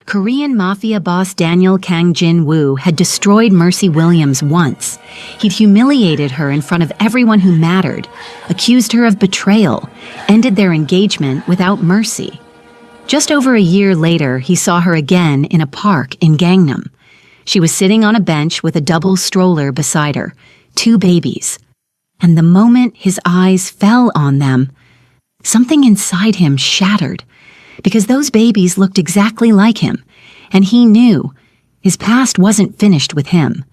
Korean mafia boss Daniel Kang Jin-woo had destroyed Mercy Williams once. He'd humiliated her in front of everyone who mattered, accused her of betrayal, ended their engagement without mercy. Just over a year later, he saw her again in a park in Gangnam. She was sitting on a bench with a double stroller beside her, 2 babies. And the moment his eyes fell on them, something inside him shattered, because those babies looked exactly like him, and he knew his past wasn't finished with him.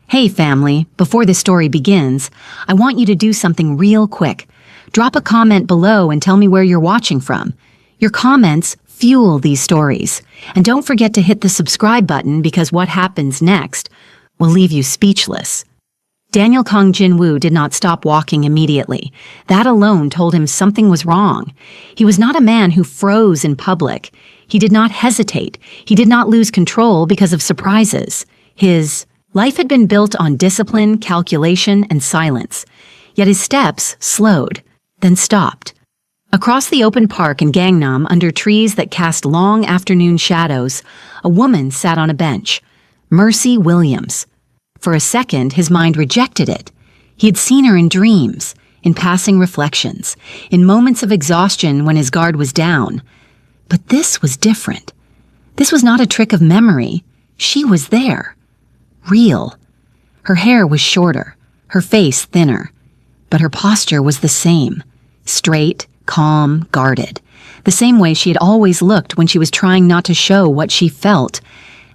Hey family, before this story begins, I want you to do something real quick. Drop a comment below and tell me where you're watching from. Your comments fuel these stories. And don't forget to hit the subscribe button because what happens next will leave you speechless. Daniel Kang Jin-woo did not stop walking immediately. That alone told him something was wrong. He was not a man who froze in public. He did not hesitate. He did not lose control because of surprises. His life had been built on discipline, calculation, and silence. Yet his steps slowed, then stopped. Across the open park in Gangnam, under trees that cast long afternoon shadows, a woman sat on a bench. Mercy Williams. For a second, his mind rejected it. He had seen her in dreams, in passing reflections, in moments of exhaustion when his guard was down. But this was different. This was not a trick of memory. She was there. Real. Her hair was shorter, her face thinner, but her posture was the same. Straight, calm, guarded. The same way she had always looked when she was trying not to show what she felt.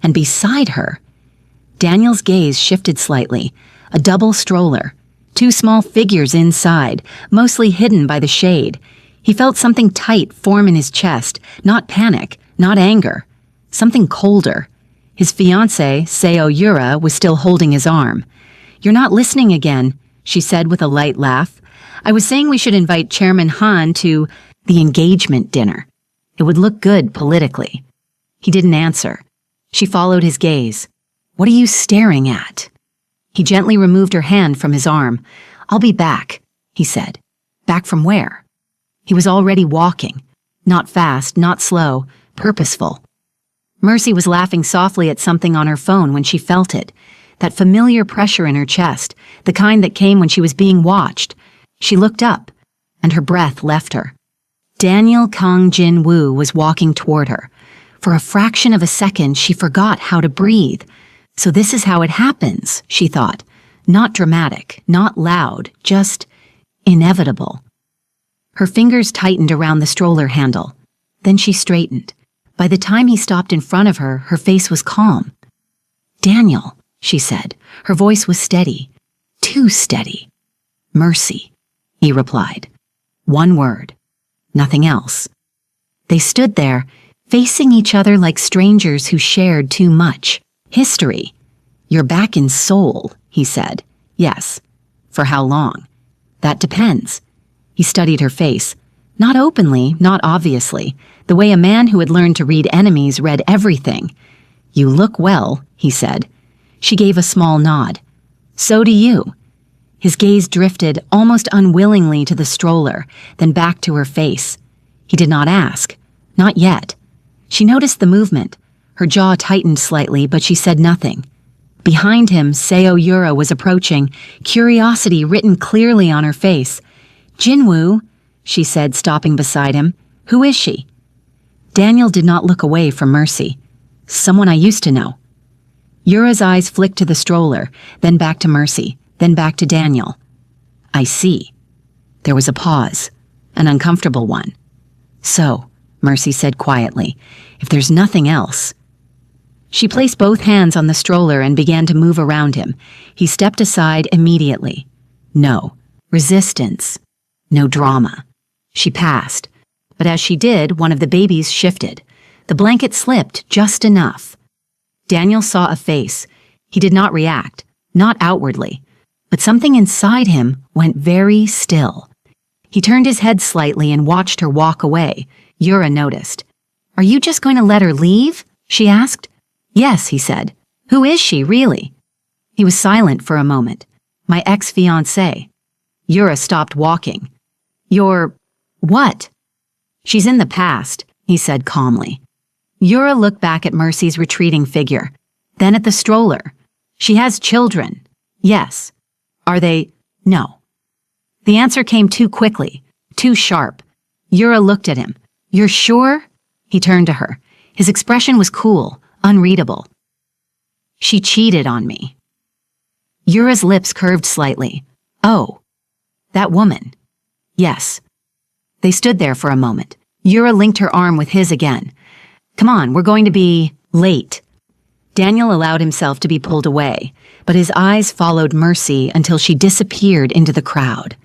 And beside her, Daniel's gaze shifted slightly. A double stroller. 2 small figures inside, mostly hidden by the shade. He felt something tight form in his chest, not panic, not anger. Something colder. His fiancée, Seo Yura, was still holding his arm. "You're not listening again," she said with a light laugh. "I was saying we should invite Chairman Han to the engagement dinner. It would look good politically." He didn't answer. She followed his gaze. "What are you staring at?" He gently removed her hand from his arm. "I'll be back," he said. Back from where? He was already walking. Not fast, not slow, purposeful. Mercy was laughing softly at something on her phone when she felt it. That familiar pressure in her chest, the kind that came when she was being watched. She looked up, and her breath left her. Daniel Kang Jin-woo was walking toward her. For a fraction of a second, she forgot how to breathe. So this is how it happens, she thought. Not dramatic, not loud, just inevitable. Her fingers tightened around the stroller handle. Then she straightened. By the time he stopped in front of her, her face was calm. "Daniel," she said. Her voice was steady. Too steady. "Mercy," he replied. One word. Nothing else. They stood there, facing each other like strangers who shared too much. "History. You're back in Seoul," he said. "Yes. For how long?" "That depends." He studied her face. Not openly, not obviously, the way a man who had learned to read enemies read everything. "You look well," he said. She gave a small nod. "So do you." His gaze drifted almost unwillingly to the stroller, then back to her face. He did not ask. Not yet. She noticed the movement. Her jaw tightened slightly, but she said nothing. Behind him, Seo Yura was approaching, curiosity written clearly on her face. "Jin-woo," she said, stopping beside him. "Who is she?" Daniel did not look away from Mercy. "Someone I used to know." Yura's eyes flicked to the stroller, then back to Mercy, then back to Daniel. "I see." There was a pause, an uncomfortable one. "So," Mercy said quietly, "if there's nothing else." She placed both hands on the stroller and began to move around him. He stepped aside immediately. No resistance. No drama. She passed. But as she did, one of the babies shifted. The blanket slipped just enough. Daniel saw a face. He did not react, not outwardly. But something inside him went very still. He turned his head slightly and watched her walk away. Yura noticed. "Are you just going to let her leave?" she asked. "Yes," he said. "Who is she, really?" He was silent for a moment. "My ex-fiancée." Yura stopped walking. "Your what?" "She's in the past," he said calmly. Yura looked back at Mercy's retreating figure, then at the stroller. She has children. Yes. Are they? No. The answer came too quickly, too sharp. Yura looked at him. You're sure? He turned to her. His expression was cool, unreadable. She cheated on me. Yura's lips curved slightly. Oh, that woman. Yes. They stood there for a moment. Yura linked her arm with his again. Come on, we're going to be late. Daniel allowed himself to be pulled away, but his eyes followed Mercy until she disappeared into the crowd.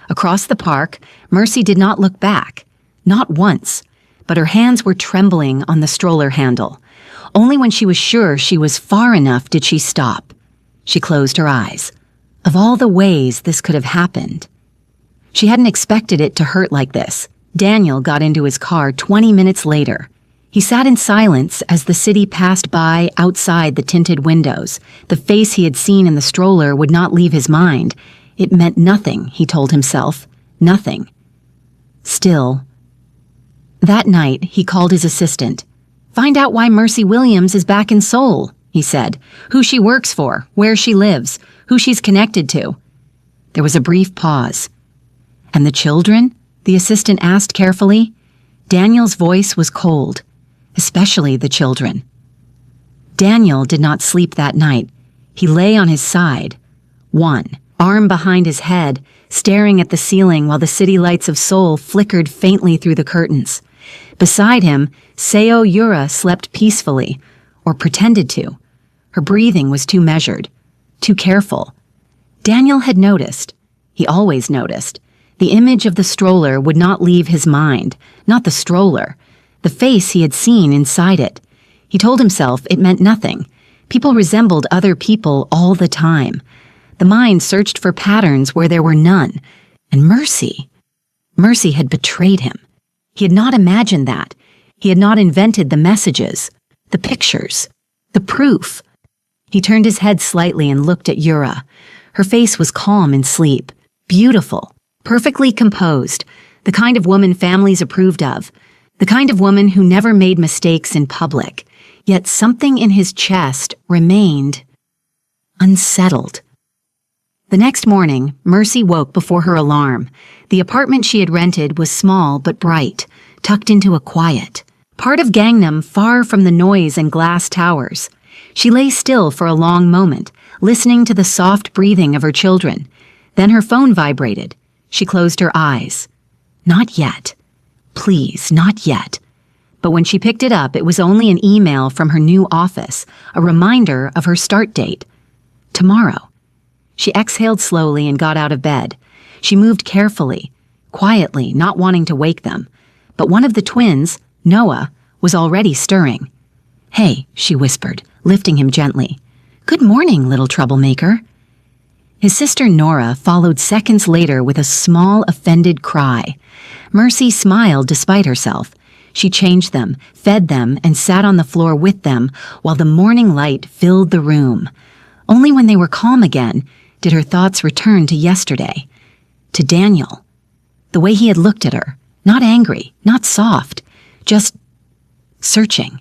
Across the park, Mercy did not look back. Not once, but her hands were trembling on the stroller handle. Only when she was sure she was far enough did she stop. She closed her eyes. Of all the ways this could have happened. She hadn't expected it to hurt like this. Daniel got into his car 20 minutes later. He sat in silence as the city passed by outside the tinted windows. The face he had seen in the stroller would not leave his mind. It meant nothing, he told himself. Nothing. Still. That night, he called his assistant. Find out why Mercy Williams is back in Seoul, he said. Who she works for, where she lives, who she's connected to. There was a brief pause. And the children? The assistant asked carefully. Daniel's voice was cold, especially the children. Daniel did not sleep that night. He lay on his side, one arm behind his head, staring at the ceiling while the city lights of Seoul flickered faintly through the curtains. Beside him, Seo Yura slept peacefully, or pretended to. Her breathing was too measured, too careful. Daniel had noticed. He always noticed. The image of the stroller would not leave his mind, not the stroller, the face he had seen inside it. He told himself it meant nothing. People resembled other people all the time. The mind searched for patterns where there were none. And Mercy had betrayed him. He had not imagined that. He had not invented the messages, the pictures, the proof. He turned his head slightly and looked at Yura. Her face was calm in sleep, beautiful, perfectly composed, the kind of woman families approved of, the kind of woman who never made mistakes in public. Yet something in his chest remained unsettled. The next morning, Mercy woke before her alarm. The apartment she had rented was small but bright, tucked into a quiet part of Gangnam far from the noise and glass towers. She lay still for a long moment, listening to the soft breathing of her children. Then her phone vibrated. She closed her eyes. Not yet. Please, not yet. But when she picked it up, it was only an email from her new office, a reminder of her start date. Tomorrow. She exhaled slowly and got out of bed. She moved carefully, quietly, not wanting to wake them. But one of the twins, Noah, was already stirring. Hey, she whispered, lifting him gently. Good morning, little troublemaker. His sister Nora followed seconds later with a small, offended cry. Mercy smiled despite herself. She changed them, fed them, and sat on the floor with them while the morning light filled the room. Only when they were calm again did her thoughts return to yesterday, to Daniel. The way he had looked at her, not angry, not soft, just searching.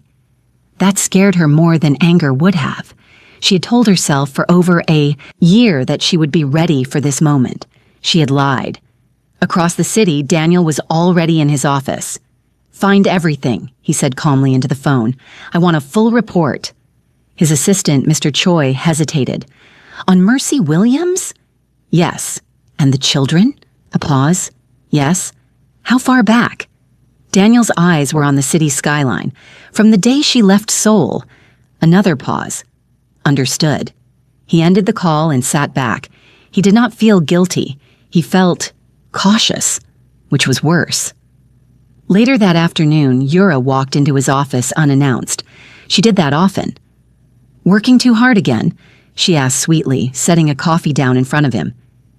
That scared her more than anger would have. She had told herself for over a year that she would be ready for this moment. She had lied. Across the city, Daniel was already in his office. Find everything, he said calmly into the phone. I want a full report. His assistant, Mr. Choi, hesitated. On Mercy Williams? Yes. And the children? A pause. Yes. How far back? Daniel's eyes were on the city skyline. From the day she left Seoul. Another pause. Understood. He ended the call and sat back. He did not feel guilty. He felt cautious, which was worse. Later that afternoon, Yura walked into his office unannounced. She did that often. Working too hard again? She asked sweetly, setting a coffee down in front of him.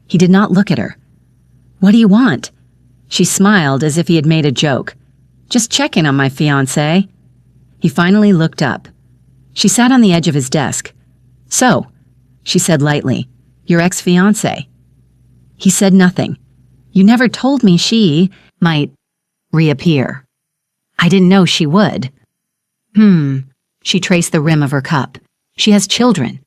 He did not look at her. What do you want? She smiled as if he had made a joke. Just checking on my fiancé. He finally looked up. She sat on the edge of his desk. So, she said lightly, your ex-fiancé. He said nothing. You never told me she might reappear. I didn't know she would. She traced the rim of her cup. She has children.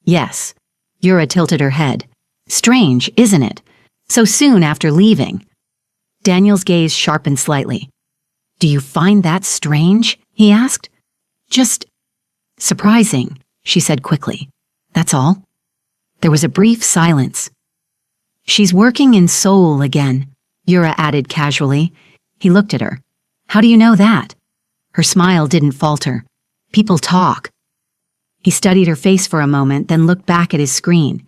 Yes. Yura tilted her head. Strange, isn't it? So soon after leaving. Daniel's gaze sharpened slightly. Do you find that strange? He asked. Just surprising, she said quickly. That's all. There was a brief silence. She's working in Seoul again, Yura added casually. He looked at her. How do you know that? Her smile didn't falter. People talk. He studied her face for a moment, then looked back at his screen.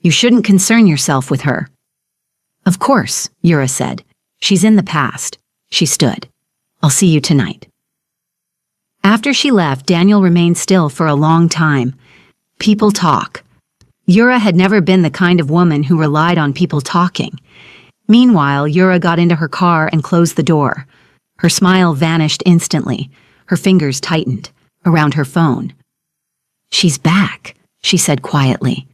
You shouldn't concern yourself with her. Of course, Yura said. She's in the past. She stood. I'll see you tonight. After she left, Daniel remained still for a long time. People talk. Yura had never been the kind of woman who relied on people talking. Meanwhile, Yura got into her car and closed the door. Her smile vanished instantly. Her fingers tightened around her phone. She's back, she said quietly.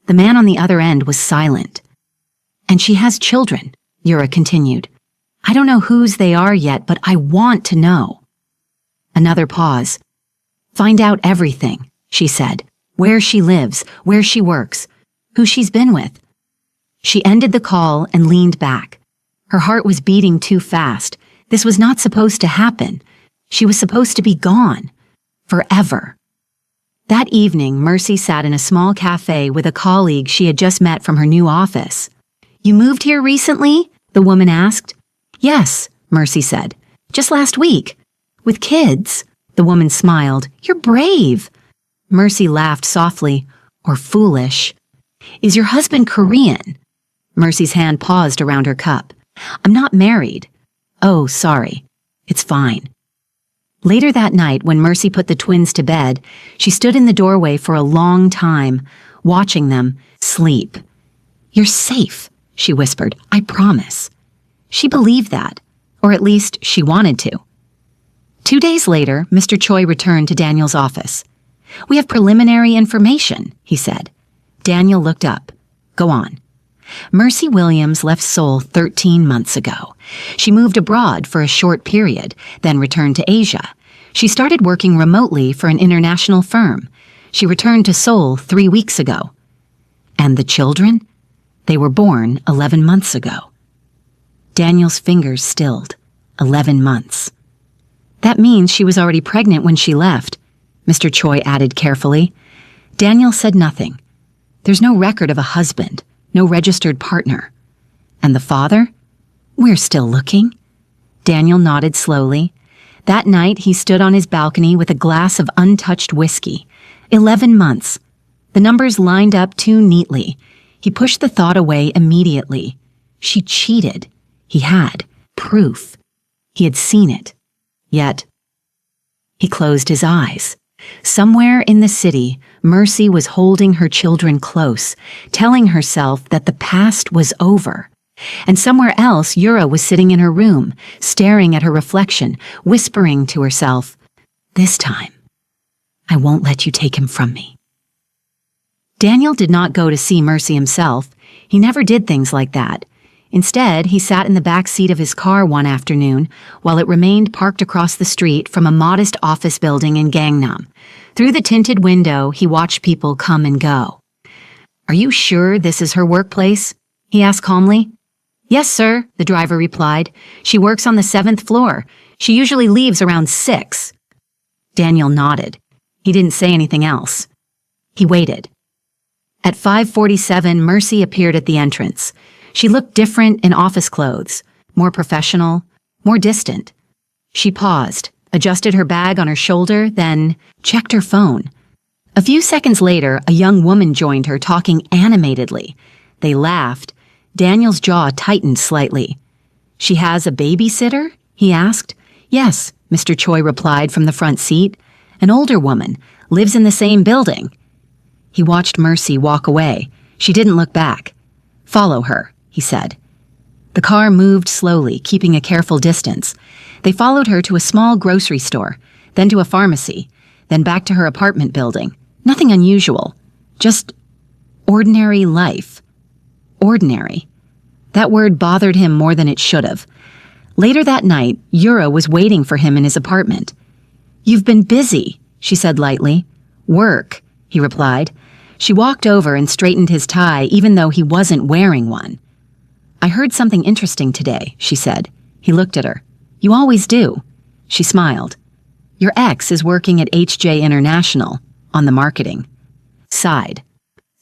The man on the other end was silent. And she has children, Yura continued. I don't know whose they are yet, but I want to know. Another pause. Find out everything, she said. Where she lives, where she works, who she's been with. She ended the call and leaned back. Her heart was beating too fast. This was not supposed to happen. She was supposed to be gone. Forever. That evening, Mercy sat in a small cafe with a colleague she had just met from her new office. You moved here recently? The woman asked. Yes, Mercy said. Just last week. With kids? The woman smiled. You're brave. Mercy laughed softly. Or foolish. Is your husband Korean? Mercy's hand paused around her cup. I'm not married. Oh, sorry. It's fine. Later that night, when Mercy put the twins to bed, she stood in the doorway for a long time, watching them sleep. You're safe, she whispered. I promise. She believed that, or at least she wanted to. 2 days later, Mr. Choi returned to Daniel's office. We have preliminary information, he said. Daniel looked up. Go on. Mercy Williams left Seoul 13 months ago. She moved abroad for a short period, then returned to Asia. She started working remotely for an international firm. She returned to Seoul 3 weeks ago. And the children? They were born 11 months ago. Daniel's fingers stilled. 11 months. That means she was already pregnant when she left, Mr. Choi added carefully. Daniel said nothing. There's no record of a husband, no registered partner. And the father? We're still looking. Daniel nodded slowly. That night, he stood on his balcony with a glass of untouched whiskey. 11 months. The numbers lined up too neatly. He pushed the thought away immediately. She cheated. He had. Proof. He had seen it. Yet, he closed his eyes. Somewhere in the city, Mercy was holding her children close, telling herself that the past was over. And somewhere else, Yura was sitting in her room, staring at her reflection, whispering to herself, This time, I won't let you take him from me. Daniel did not go to see Mercy himself. He never did things like that. Instead, he sat in the back seat of his car one afternoon while it remained parked across the street from a modest office building in Gangnam. Through the tinted window, he watched people come and go. Are you sure this is her workplace? He asked calmly. Yes, sir, the driver replied. She works on the 7th floor. She usually leaves around 6. Daniel nodded. He didn't say anything else. He waited. At 5:47, Mercy appeared at the entrance. She looked different in office clothes, more professional, more distant. She paused, adjusted her bag on her shoulder, then checked her phone. A few seconds later, a young woman joined her, talking animatedly. They laughed. Daniel's jaw tightened slightly. She has a babysitter? He asked. Yes, Mr. Choi replied from the front seat. An older woman, lives in the same building. He watched Mercy walk away. She didn't look back. Follow her, he said. The car moved slowly, keeping a careful distance. They followed her to a small grocery store, then to a pharmacy, then back to her apartment building. Nothing unusual, just ordinary life. Ordinary. That word bothered him more than it should have. Later that night, Yura was waiting for him in his apartment. "You've been busy," she said lightly. "Work," he replied. She walked over and straightened his tie even though he wasn't wearing one. "I heard something interesting today," she said. He looked at her. "You always do." She smiled. "Your ex is working at HJ International, on the marketing." Sighed.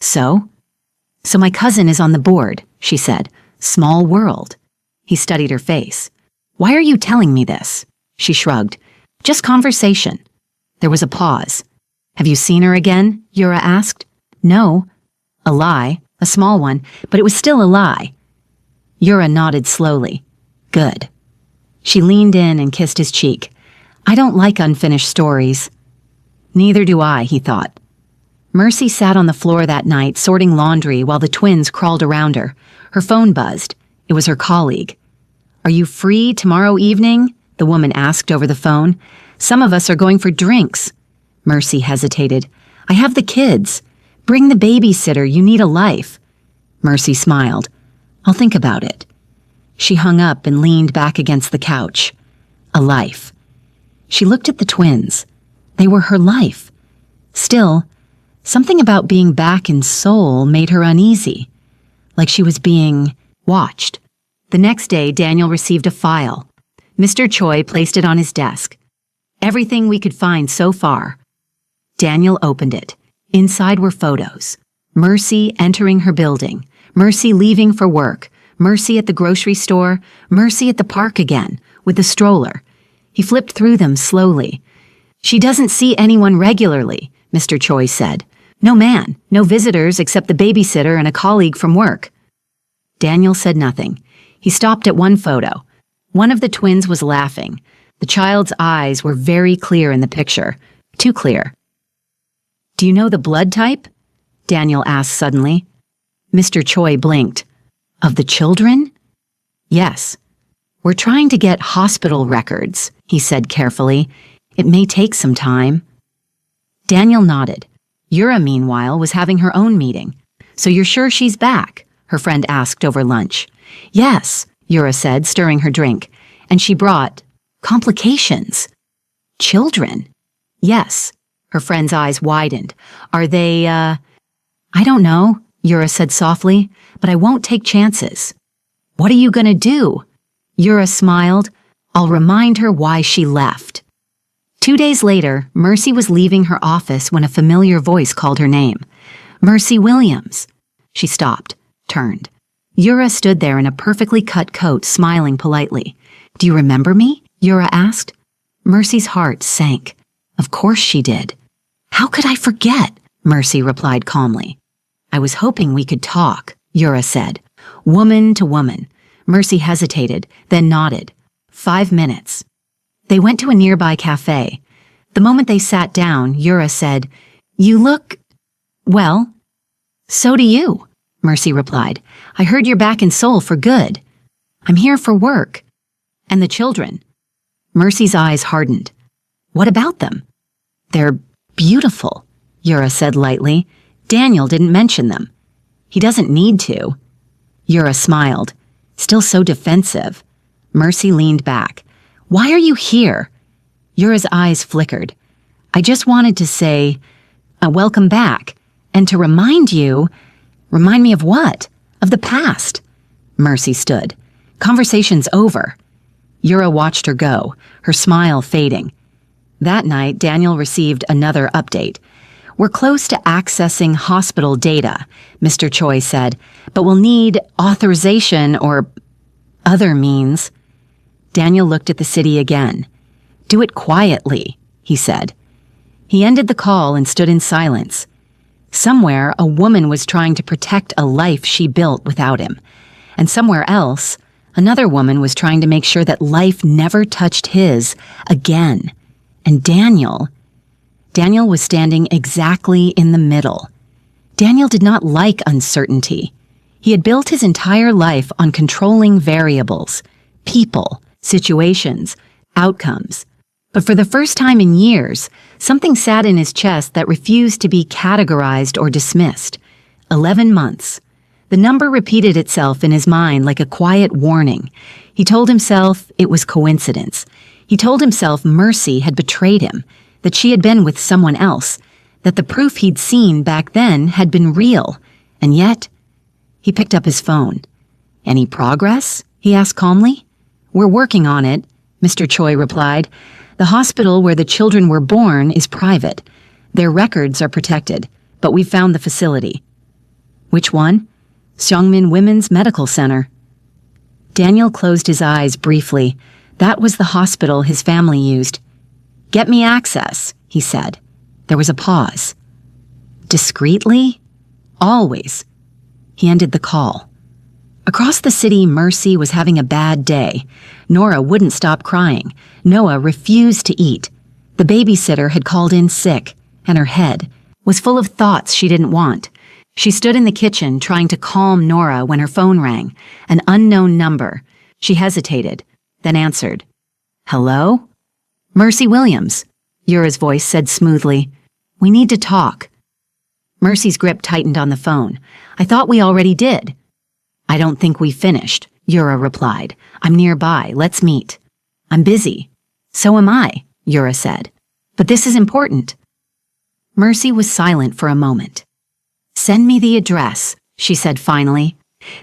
So? "So my cousin is on the board," she said. "Small world." He studied her face. "Why are you telling me this?" She shrugged. "Just conversation." There was a pause. "Have you seen her again?" Yura asked. "No." A lie, a small one, but it was still a lie. Yura nodded slowly. "Good." She leaned in and kissed his cheek. "I don't like unfinished stories." Neither do I, he thought. Mercy sat on the floor that night sorting laundry while the twins crawled around her. Her phone buzzed. It was her colleague. "Are you free tomorrow evening?" the woman asked over the phone. "Some of us are going for drinks." Mercy hesitated. "I have the kids. Bring the babysitter. You need a life." Mercy smiled. "I'll think about it." She hung up and leaned back against the couch. A life. She looked at the twins. They were her life. Still, something about being back in Seoul made her uneasy, like she was being watched. The next day, Daniel received a file. Mr. Choi placed it on his desk. "Everything we could find so far." Daniel opened it. Inside were photos. Mercy entering her building, Mercy leaving for work, Mercy at the grocery store, Mercy at the park again, with the stroller. He flipped through them slowly. "She doesn't see anyone regularly," Mr. Choi said. "No man, no visitors except the babysitter and a colleague from work." Daniel said nothing. He stopped at one photo. One of the twins was laughing. The child's eyes were very clear in the picture. Too clear. "Do you know the blood type?" Daniel asked suddenly. Mr. Choi blinked. "Of the children?" "Yes. We're trying to get hospital records," he said carefully. "It may take some time." Daniel nodded. Yura, meanwhile, was having her own meeting. "So you're sure she's back?" her friend asked over lunch. "Yes," Yura said, stirring her drink. "And she brought complications." "Children?" "Yes." Her friend's eyes widened. "Are they, I don't know," Yura said softly, "but I won't take chances." "What are you gonna do?" Yura smiled. "I'll remind her why she left." 2 days later, Mercy was leaving her office when a familiar voice called her name. "Mercy Williams." She stopped, turned. Yura stood there in a perfectly cut coat, smiling politely. "Do you remember me?" Yura asked. Mercy's heart sank. Of course she did. "How could I forget?" Mercy replied calmly. "I was hoping we could talk," Yura said. Woman to woman. Mercy hesitated, then nodded. 5 minutes. They went to a nearby cafe. The moment they sat down, Yura said, "You look... well." "So do you," Mercy replied. "I heard you're back in Seoul for good." "I'm here for work." "And the children?" Mercy's eyes hardened. "What about them?" "They're beautiful," Yura said lightly. "Daniel didn't mention them." "He doesn't need to." Yura smiled. Still so defensive. Mercy leaned back. "Why are you here?" Yura's eyes flickered. "I just wanted to say, welcome back, and to remind you..." "Remind me of what?" "Of the past." Mercy stood. "Conversation's over." Yura watched her go, her smile fading. That night, Daniel received another update. "We're close to accessing hospital data," Mr. Choi said, "but we'll need authorization or other means." Daniel looked at the city again. "Do it quietly," he said. He ended the call and stood in silence. Somewhere, a woman was trying to protect a life she built without him. And somewhere else, another woman was trying to make sure that life never touched his again. And Daniel was standing exactly in the middle. Daniel did not like uncertainty. He had built his entire life on controlling variables, people, situations, outcomes. But for the first time in years, something sat in his chest that refused to be categorized or dismissed. 11 months. The number repeated itself in his mind like a quiet warning. He told himself it was coincidence. He told himself Mercy had betrayed him, that she had been with someone else, that the proof he'd seen back then had been real, and yet he picked up his phone. "Any progress?" he asked calmly. "We're working on it," Mr. Choi replied. "The hospital where the children were born is private. Their records are protected, but we've found the facility." "Which one?" "Seongmin Women's Medical Center." Daniel closed his eyes briefly. That was the hospital his family used. "Get me access," he said. There was a pause. "Discreetly?" "Always." He ended the call. Across the city, Mercy was having a bad day. Nora wouldn't stop crying. Noah refused to eat. The babysitter had called in sick, and her head was full of thoughts she didn't want. She stood in the kitchen trying to calm Nora when her phone rang, an unknown number. She hesitated, then answered. "Hello?" "Mercy Williams," Yura's voice said smoothly. "We need to talk." Mercy's grip tightened on the phone. "I thought we already did." "I don't think we finished," Yura replied. "I'm nearby. Let's meet." "I'm busy." "So am I," Yura said. "But this is important." Mercy was silent for a moment. "Send me the address," she said finally.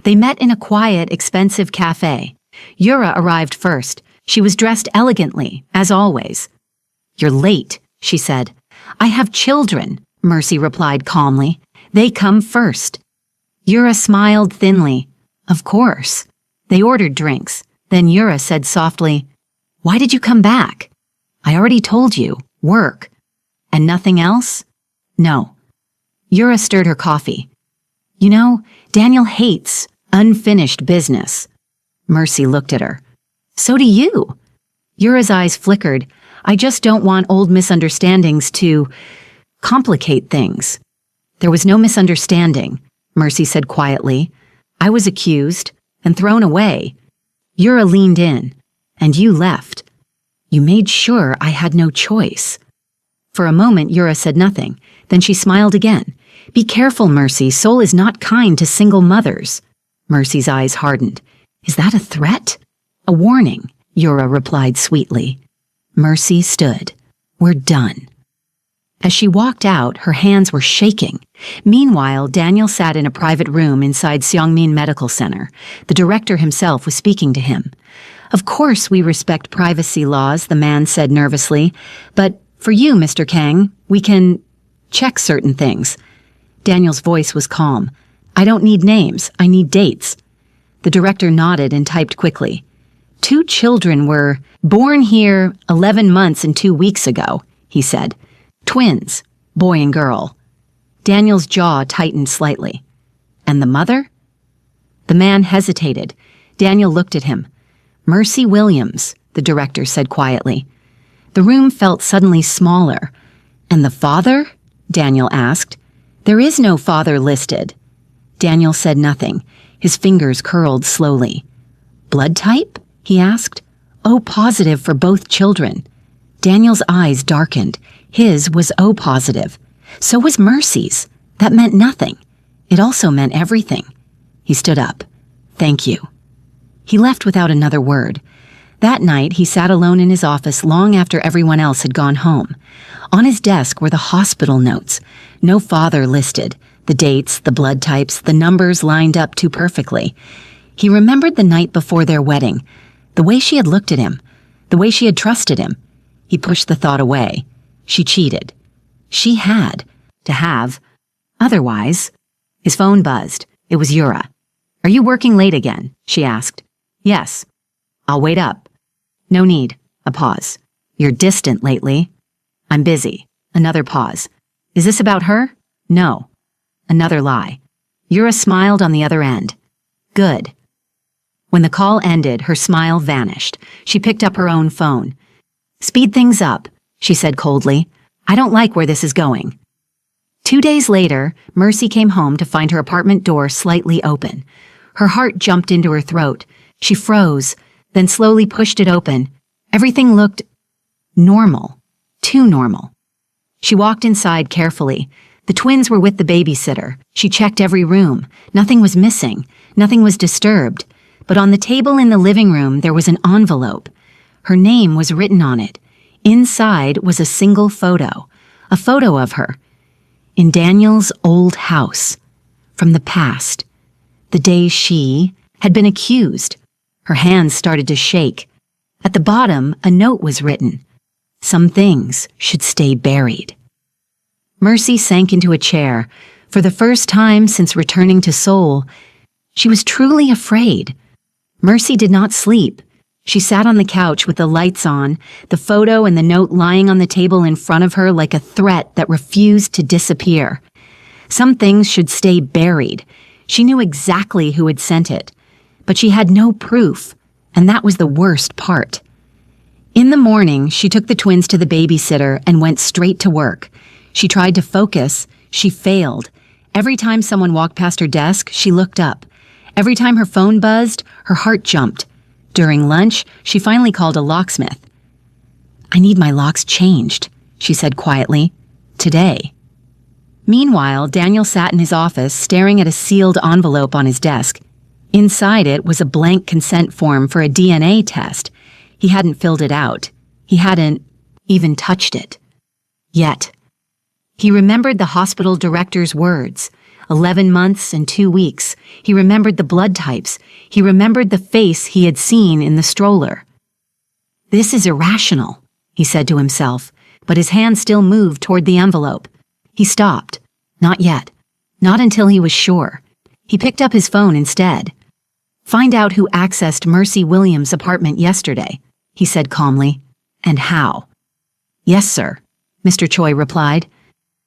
They met in a quiet, expensive cafe. Yura arrived first. She was dressed elegantly, as always. "You're late," she said. "I have children," Mercy replied calmly. "They come first." Yura smiled thinly. "Of course." They ordered drinks. Then Yura said softly, "Why did you come back?" "I already told you. Work." "And nothing else?" "No." Yura stirred her coffee. "You know, Daniel hates unfinished business." Mercy looked at her. "So do you." Yura's eyes flickered. "I just don't want old misunderstandings to complicate things." "There was no misunderstanding," Mercy said quietly. "I was accused and thrown away. Yura leaned in, and you left. You made sure I had no choice." For a moment, Yura said nothing. Then she smiled again. "Be careful, Mercy. Seoul is not kind to single mothers." Mercy's eyes hardened. "Is that a threat?" "A warning," Yura replied sweetly. Mercy stood. "We're done." As she walked out, her hands were shaking. Meanwhile, Daniel sat in a private room inside Seongmin Medical Center. The director himself was speaking to him. "Of course we respect privacy laws," the man said nervously. "But for you, Mr. Kang, we can check certain things." Daniel's voice was calm. "I don't need names. I need dates." The director nodded and typed quickly. 2 children were born here 11 months and 2 weeks ago, he said. "Twins, boy and girl." Daniel's jaw tightened slightly. "And the mother?" The man hesitated. Daniel looked at him. "Mercy Williams," the director said quietly. The room felt suddenly smaller. "And the father?" Daniel asked. "There is no father listed." Daniel said nothing. His fingers curled slowly. "Blood type?" he asked. "O positive for both children." Daniel's eyes darkened. His was O positive. So was Mercy's. That meant nothing. It also meant everything. He stood up. "Thank you." He left without another word. That night, he sat alone in his office long after everyone else had gone home. On his desk were the hospital notes. No father listed. The dates, the blood types, the numbers lined up too perfectly. He remembered the night before their wedding, the way she had looked at him, the way she had trusted him. He pushed the thought away. She cheated. She had to have. Otherwise, his phone buzzed. It was Yura. "Are you working late again?" she asked. "Yes." "I'll wait up." "No need." A pause. "You're distant lately." "I'm busy." Another pause. "Is this about her?" "No." Another lie. Yura smiled on the other end. "Good." When the call ended, her smile vanished. She picked up her own phone. "Speed things up," she said coldly. "I don't like where this is going." 2 days later, Mercy came home to find her apartment door slightly open. Her heart jumped into her throat. She froze, then slowly pushed it open. Everything looked normal. Too normal. She walked inside carefully. The twins were with the babysitter. She checked every room. Nothing was missing. Nothing was disturbed. But on the table in the living room, there was an envelope. Her name was written on it. Inside was a single photo, a photo of her, in Daniel's old house, from the past, the day she had been accused. Her hands started to shake. At the bottom, a note was written. Some things should stay buried. Mercy sank into a chair. For the first time since returning to Seoul, she was truly afraid. Mercy did not sleep. She sat on the couch with the lights on, the photo and the note lying on the table in front of her like a threat that refused to disappear. Some things should stay buried. She knew exactly who had sent it, but she had no proof, and that was the worst part. In the morning, she took the twins to the babysitter and went straight to work. She tried to focus. She failed. Every time someone walked past her desk, she looked up. Every time her phone buzzed, her heart jumped. During lunch, she finally called a locksmith. "I need my locks changed," she said quietly. "Today." Meanwhile, Daniel sat in his office staring at a sealed envelope on his desk. Inside it was a blank consent form for a DNA test. He hadn't filled it out. He hadn't even touched it. Yet. He remembered the hospital director's words. 11 months and 2 weeks. He remembered the blood types. He remembered the face he had seen in the stroller. "This is irrational," he said to himself, but his hand still moved toward the envelope. He stopped. Not yet. Not until he was sure. He picked up his phone instead. "Find out who accessed Mercy Williams' apartment yesterday," he said calmly. "And how." "Yes, sir," Mr. Choi replied.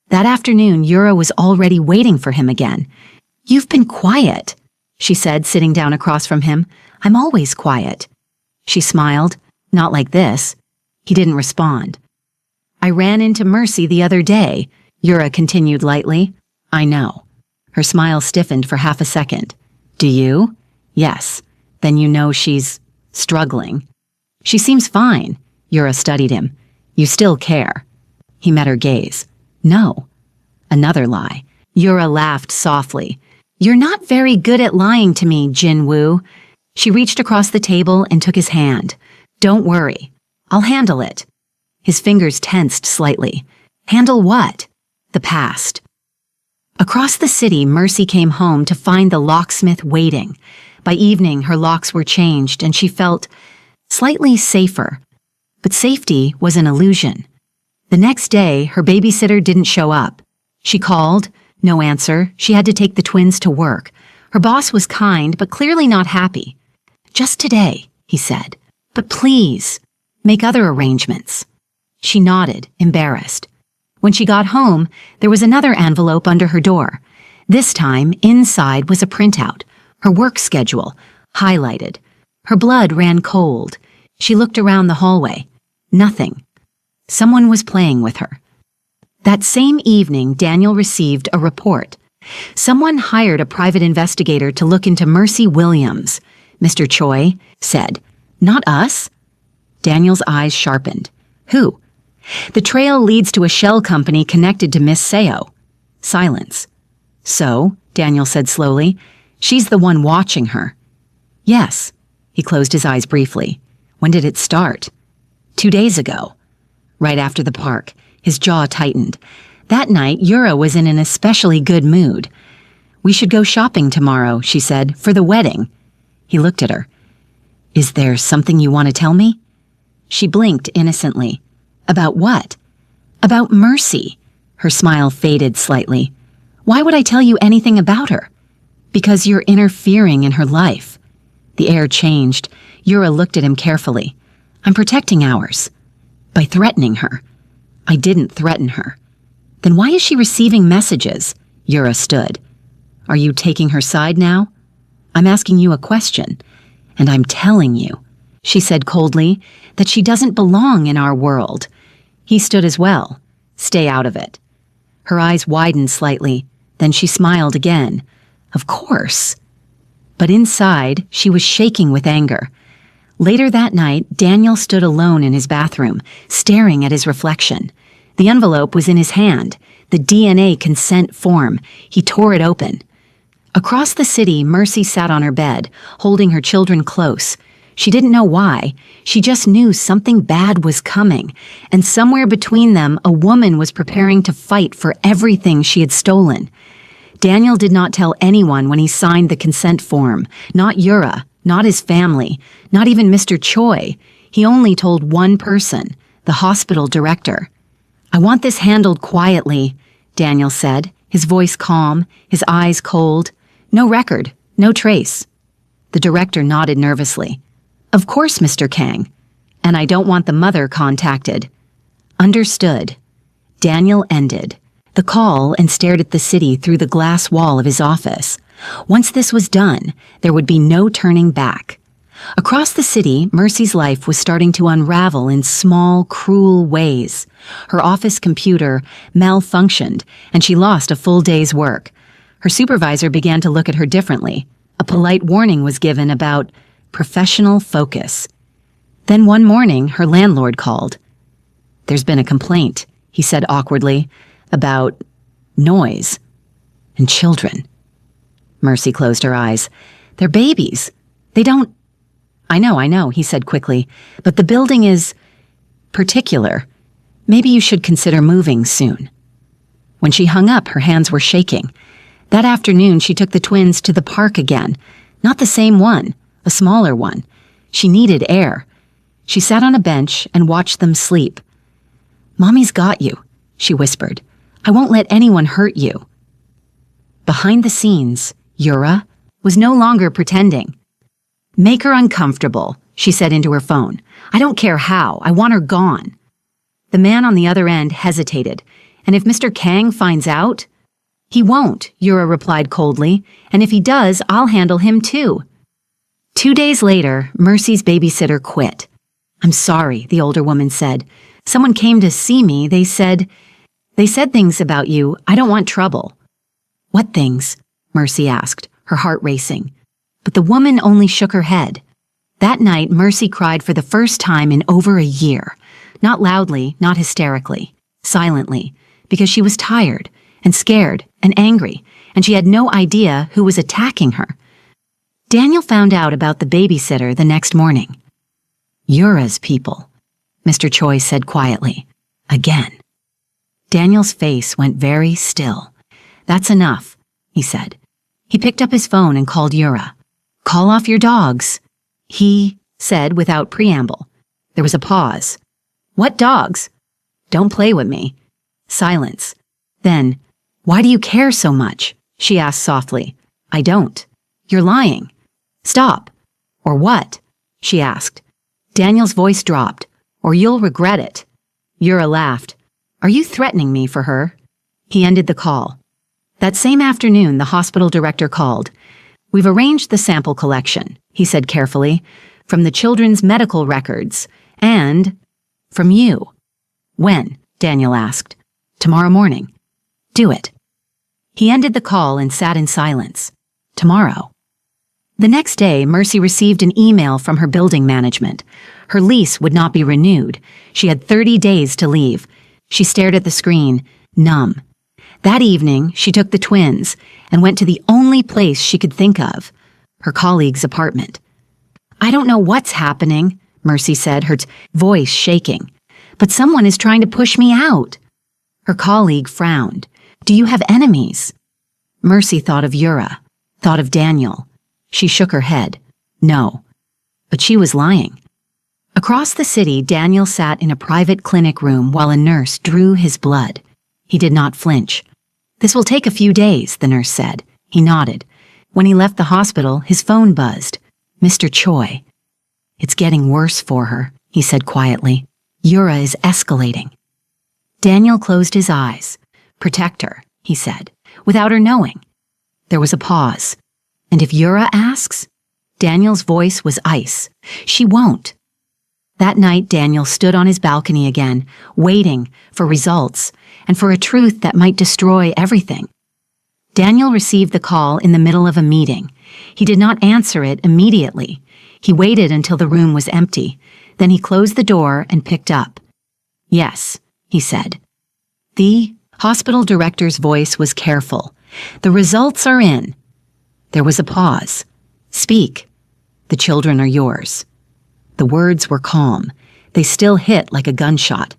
That afternoon, Yura was already waiting for him again. "You've been quiet," she said, sitting down across from him. "I'm always quiet." She smiled. "Not like this." He didn't respond. "I ran into Mercy the other day," Yura continued lightly. "I know." Her smile stiffened for half a second. "Do you?" "Yes." "Then you know she's struggling." "She seems fine." Yura studied him. "You still care." He met her gaze. "No." Another lie. Yura laughed softly. "You're not very good at lying to me, Jin-woo." She reached across the table and took his hand. "Don't worry. I'll handle it." His fingers tensed slightly. Handle what? The past. Across the city, Mercy came home to find the locksmith waiting. By evening, her locks were changed and she felt slightly safer. But safety was an illusion. The next day, her babysitter didn't show up. She called. No answer. She had to take the twins to work. Her boss was kind, but clearly not happy. "Just today," he said. "But please, make other arrangements." She nodded, embarrassed. When she got home, there was another envelope under her door. This time, inside was a printout, her work schedule, highlighted. Her blood ran cold. She looked around the hallway. Nothing. Someone was playing with her. That same evening, Daniel received a report. Someone hired a private investigator to look into Mercy Williams. Mr. Choi said, "Not us?" Daniel's eyes sharpened. "Who?" "The trail leads to a shell company connected to Miss Seo." Silence. "So," Daniel said slowly, "she's the one watching her." "Yes." He closed his eyes briefly. "When did it start?" 2 days ago. Right after the park. His jaw tightened. That night, Yura was in an especially good mood. "We should go shopping tomorrow," she said, "for the wedding." He looked at her. "Is there something you want to tell me?" She blinked innocently. "About what?" "About Mercy." Her smile faded slightly. "Why would I tell you anything about her?" "Because you're interfering in her life." The air changed. Yura looked at him carefully. "I'm protecting ours." "By threatening her." "I didn't threaten her." "Then why is she receiving messages?" Yura stood. "Are you taking her side now?" "I'm asking you a question, and I'm telling you," she said coldly, "that she doesn't belong in our world." He stood as well. "Stay out of it." Her eyes widened slightly. Then she smiled again. "Of course." But inside, she was shaking with anger. Later that night, Daniel stood alone in his bathroom, staring at his reflection. The envelope was in his hand, the DNA consent form. He tore it open. Across the city, Mercy sat on her bed, holding her children close. She didn't know why. She just knew something bad was coming, and somewhere between them, a woman was preparing to fight for everything she had stolen. Daniel did not tell anyone when he signed the consent form, not Yura, not his family, not even Mr. Choi. He only told one person, the hospital director. "I want this handled quietly," Daniel said, his voice calm, his eyes cold. "No record, no trace." The director nodded nervously. "Of course, Mr. Kang. And I don't want the mother contacted." "Understood." Daniel ended the call and stared at the city through the glass wall of his office. Once this was done, there would be no turning back. Across the city, Mercy's life was starting to unravel in small, cruel ways. Her office computer malfunctioned, and she lost a full day's work. Her supervisor began to look at her differently. A polite warning was given about professional focus. Then one morning, her landlord called. "There's been a complaint," he said awkwardly, "about noise and children." Mercy closed her eyes. "They're babies. They don't—" I know, he said quickly, "but the building is particular. Maybe you should consider moving soon." When she hung up, her hands were shaking. That afternoon, she took the twins to the park again. Not the same one, a smaller one. She needed air. She sat on a bench and watched them sleep. "Mommy's got you," she whispered. "I won't let anyone hurt you." Behind the scenes, Yura was no longer pretending. "Make her uncomfortable," she said into her phone. "I don't care how. I want her gone." The man on the other end hesitated. "And if Mr. Kang finds out?" "He won't," Yura replied coldly. "And if he does, I'll handle him too." 2 days later, Mercy's babysitter quit. "I'm sorry," the older woman said. "Someone came to see me. They said things about you. I don't want trouble." "What things?" Mercy asked, her heart racing. But the woman only shook her head. That night, Mercy cried for the first time in over a year. Not loudly, not hysterically, silently, because she was tired and scared and angry, and she had no idea who was attacking her. Daniel found out about the babysitter the next morning. "Yura's people," Mr. Choi said quietly. "Again." Daniel's face went very still. "That's enough," he said. He picked up his phone and called Yura. "Call off your dogs," he said without preamble. There was a pause. "What dogs?" "Don't play with me." Silence. Then, "Why do you care so much?" she asked softly. "I don't." "You're lying." "Stop." "Or what?" she asked. Daniel's voice dropped. "Or you'll regret it." Yura laughed. "Are you threatening me for her?" He ended the call. That same afternoon, the hospital director called. "We've arranged the sample collection," he said carefully, "from the children's medical records, and from you." "When?" Daniel asked. "Tomorrow morning." "Do it." He ended the call and sat in silence. "Tomorrow." The next day, Mercy received an email from her building management. Her lease would not be renewed. She had 30 days to leave. She stared at the screen, numb. That evening, she took the twins and went to the only place she could think of, her colleague's apartment. "I don't know what's happening," Mercy said, her voice shaking. "But someone is trying to push me out." Her colleague frowned. "Do you have enemies?" Mercy thought of Yura, thought of Daniel. She shook her head. No. But she was lying. Across the city, Daniel sat in a private clinic room while a nurse drew his blood. He did not flinch. "This will take a few days," the nurse said. He nodded. When he left the hospital, his phone buzzed. Mr. Choi. "It's getting worse for her," he said quietly. "Yura is escalating." Daniel closed his eyes. "Protect her," he said, without her knowing. There was a pause. "And if Yura asks?" Daniel's voice was ice. "She won't." That night, Daniel stood on his balcony again, waiting for results and for a truth that might destroy everything. Daniel received the call in the middle of a meeting. He did not answer it immediately. He waited until the room was empty. Then he closed the door and picked up. "Yes," he said. The hospital director's voice was careful. "The results are in." There was a pause. "Speak. The children are yours." The words were calm. They still hit like a gunshot.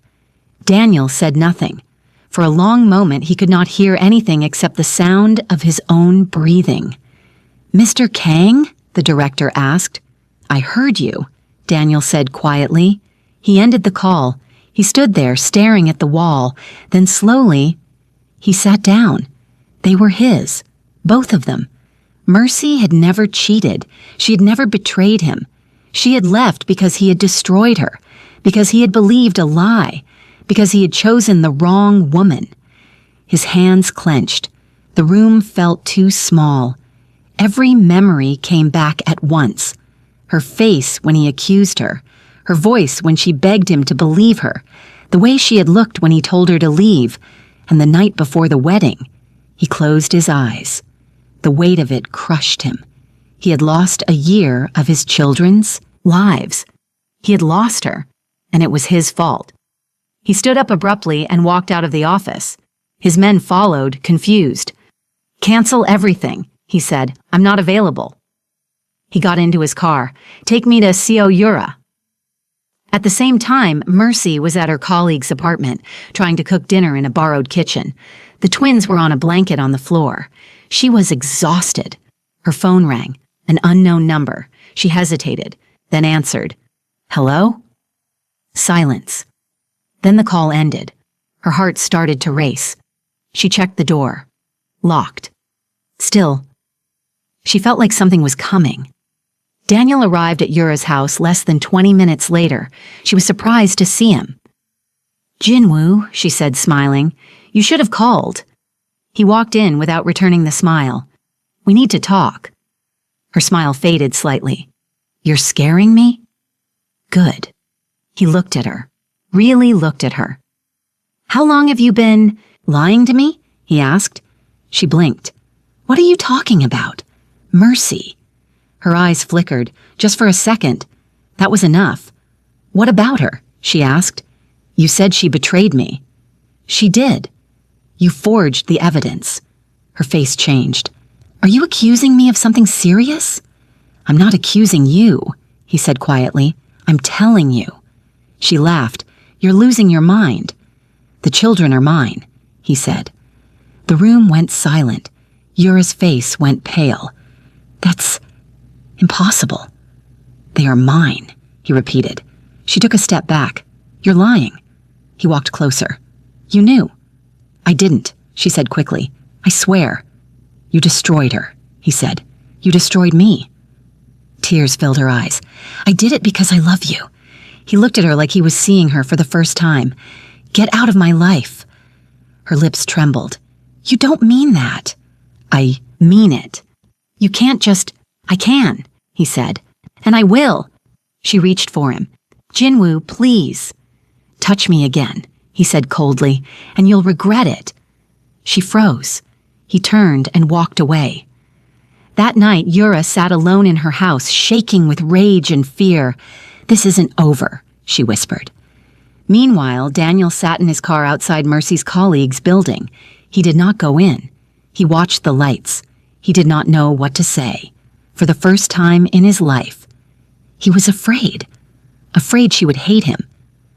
Daniel said nothing. For a long moment, he could not hear anything except the sound of his own breathing. "Mr. Kang?" the director asked. "I heard you," Daniel said quietly. He ended the call. He stood there, staring at the wall. Then slowly, he sat down. They were his, both of them. Mercy had never cheated. She had never betrayed him. She had left because he had destroyed her, because he had believed a lie, because he had chosen the wrong woman. His hands clenched. The room felt too small. Every memory came back at once. Her face when he accused her, her voice when she begged him to believe her, the way she had looked when he told her to leave, and the night before the wedding. He closed his eyes. The weight of it crushed him. He had lost a year of his children's lives. He had lost her, and it was his fault. He stood up abruptly and walked out of the office. His men followed, confused. "Cancel everything," he said. "I'm not available." He got into his car. "Take me to Seo Yura." At the same time, Mercy was at her colleague's apartment, trying to cook dinner in a borrowed kitchen. The twins were on a blanket on the floor. She was exhausted. Her phone rang. An unknown number. She hesitated, then answered. "Hello?" Silence. Then the call ended. Her heart started to race. She checked the door. Locked. Still, she felt like something was coming. Daniel arrived at Yura's house less than 20 minutes later. She was surprised to see him. "Jinwoo," she said, smiling, "you should have called." He walked in without returning the smile. "We need to talk." Her smile faded slightly. "You're scaring me?" "Good." He looked at her. Really looked at her. "How long have you been lying to me?" he asked. She blinked. "What are you talking about?" "Mercy." Her eyes flickered, just for a second. That was enough. "What about her?" she asked. "You said she betrayed me." "She did." "You forged the evidence." Her face changed. "Are you accusing me of something serious?" "I'm not accusing you," he said quietly. "I'm telling you." She laughed. "You're losing your mind." "The children are mine," he said. The room went silent. Yura's face went pale. "That's impossible." "They are mine," he repeated. She took a step back. "You're lying." He walked closer. "You knew." "I didn't," she said quickly. "I swear." "You destroyed her," he said. "You destroyed me." Tears filled her eyes. "I did it because I love you." He looked at her like he was seeing her for the first time. "Get out of my life." Her lips trembled. "You don't mean that." "I mean it." "You can't just—" "I can," he said. "And I will." She reached for him. "Jinwoo, please." "Touch me again," he said coldly, "and you'll regret it." She froze. He turned and walked away. That night, Yura sat alone in her house, shaking with rage and fear. "This isn't over," she whispered. Meanwhile, Daniel sat in his car outside Mercy's colleague's building. He did not go in. He watched the lights. He did not know what to say. For the first time in his life, he was afraid. Afraid she would hate him.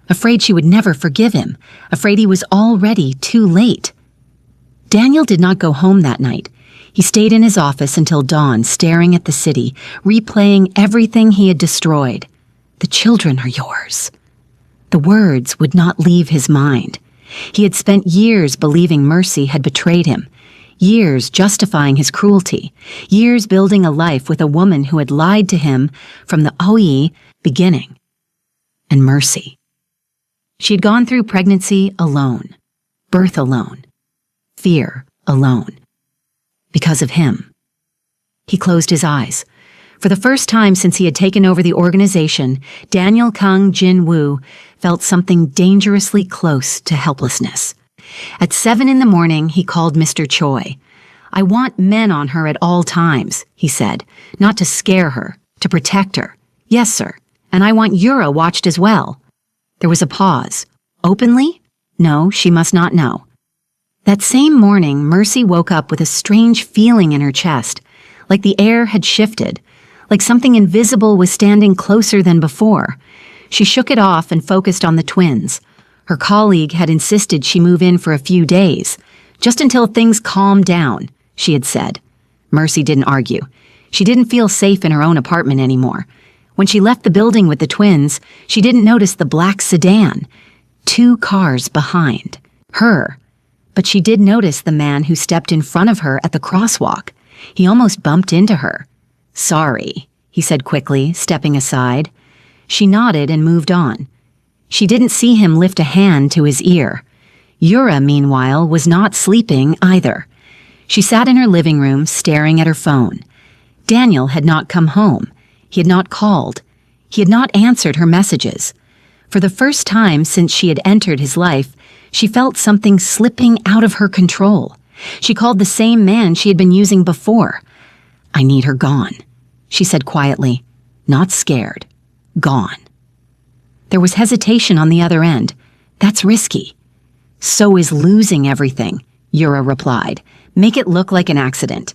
Afraid she would never forgive him. Afraid he was already too late. Daniel did not go home that night. He stayed in his office until dawn, staring at the city, replaying everything he had destroyed. "The children are yours." The words would not leave his mind. He had spent years believing Mercy had betrayed him, years justifying his cruelty, years building a life with a woman who had lied to him from the Oyi beginning. And Mercy. She had gone through pregnancy alone, birth alone, fear alone. Because of him. He closed his eyes. For the first time since he had taken over the organization, Daniel Kang Jin-woo felt something dangerously close to helplessness. At 7 in the morning, he called Mr. Choi. "I want men on her at all times," he said, "not to scare her, to protect her." "Yes, sir. And I want Yura watched as well." There was a pause. "Openly?" "No, she must not know." That same morning, Mercy woke up with a strange feeling in her chest, like the air had shifted, like something invisible was standing closer than before. She shook it off and focused on the twins. Her colleague had insisted she move in for a few days, just until things calmed down, she had said. Mercy didn't argue. She didn't feel safe in her own apartment anymore. When she left the building with the twins, she didn't notice the black sedan, 2 cars behind her. But she did notice the man who stepped in front of her at the crosswalk. He almost bumped into her. "Sorry," he said quickly, stepping aside. She nodded and moved on. She didn't see him lift a hand to his ear. Yura, meanwhile, was not sleeping either. She sat in her living room, staring at her phone. Daniel had not come home. He had not called. He had not answered her messages. For the first time since she had entered his life, she felt something slipping out of her control. She called the same man she had been using before. "I need her gone," she said quietly, not scared. "Gone." There was hesitation on the other end. "That's risky." "So is losing everything," Yura replied. "Make it look like an accident."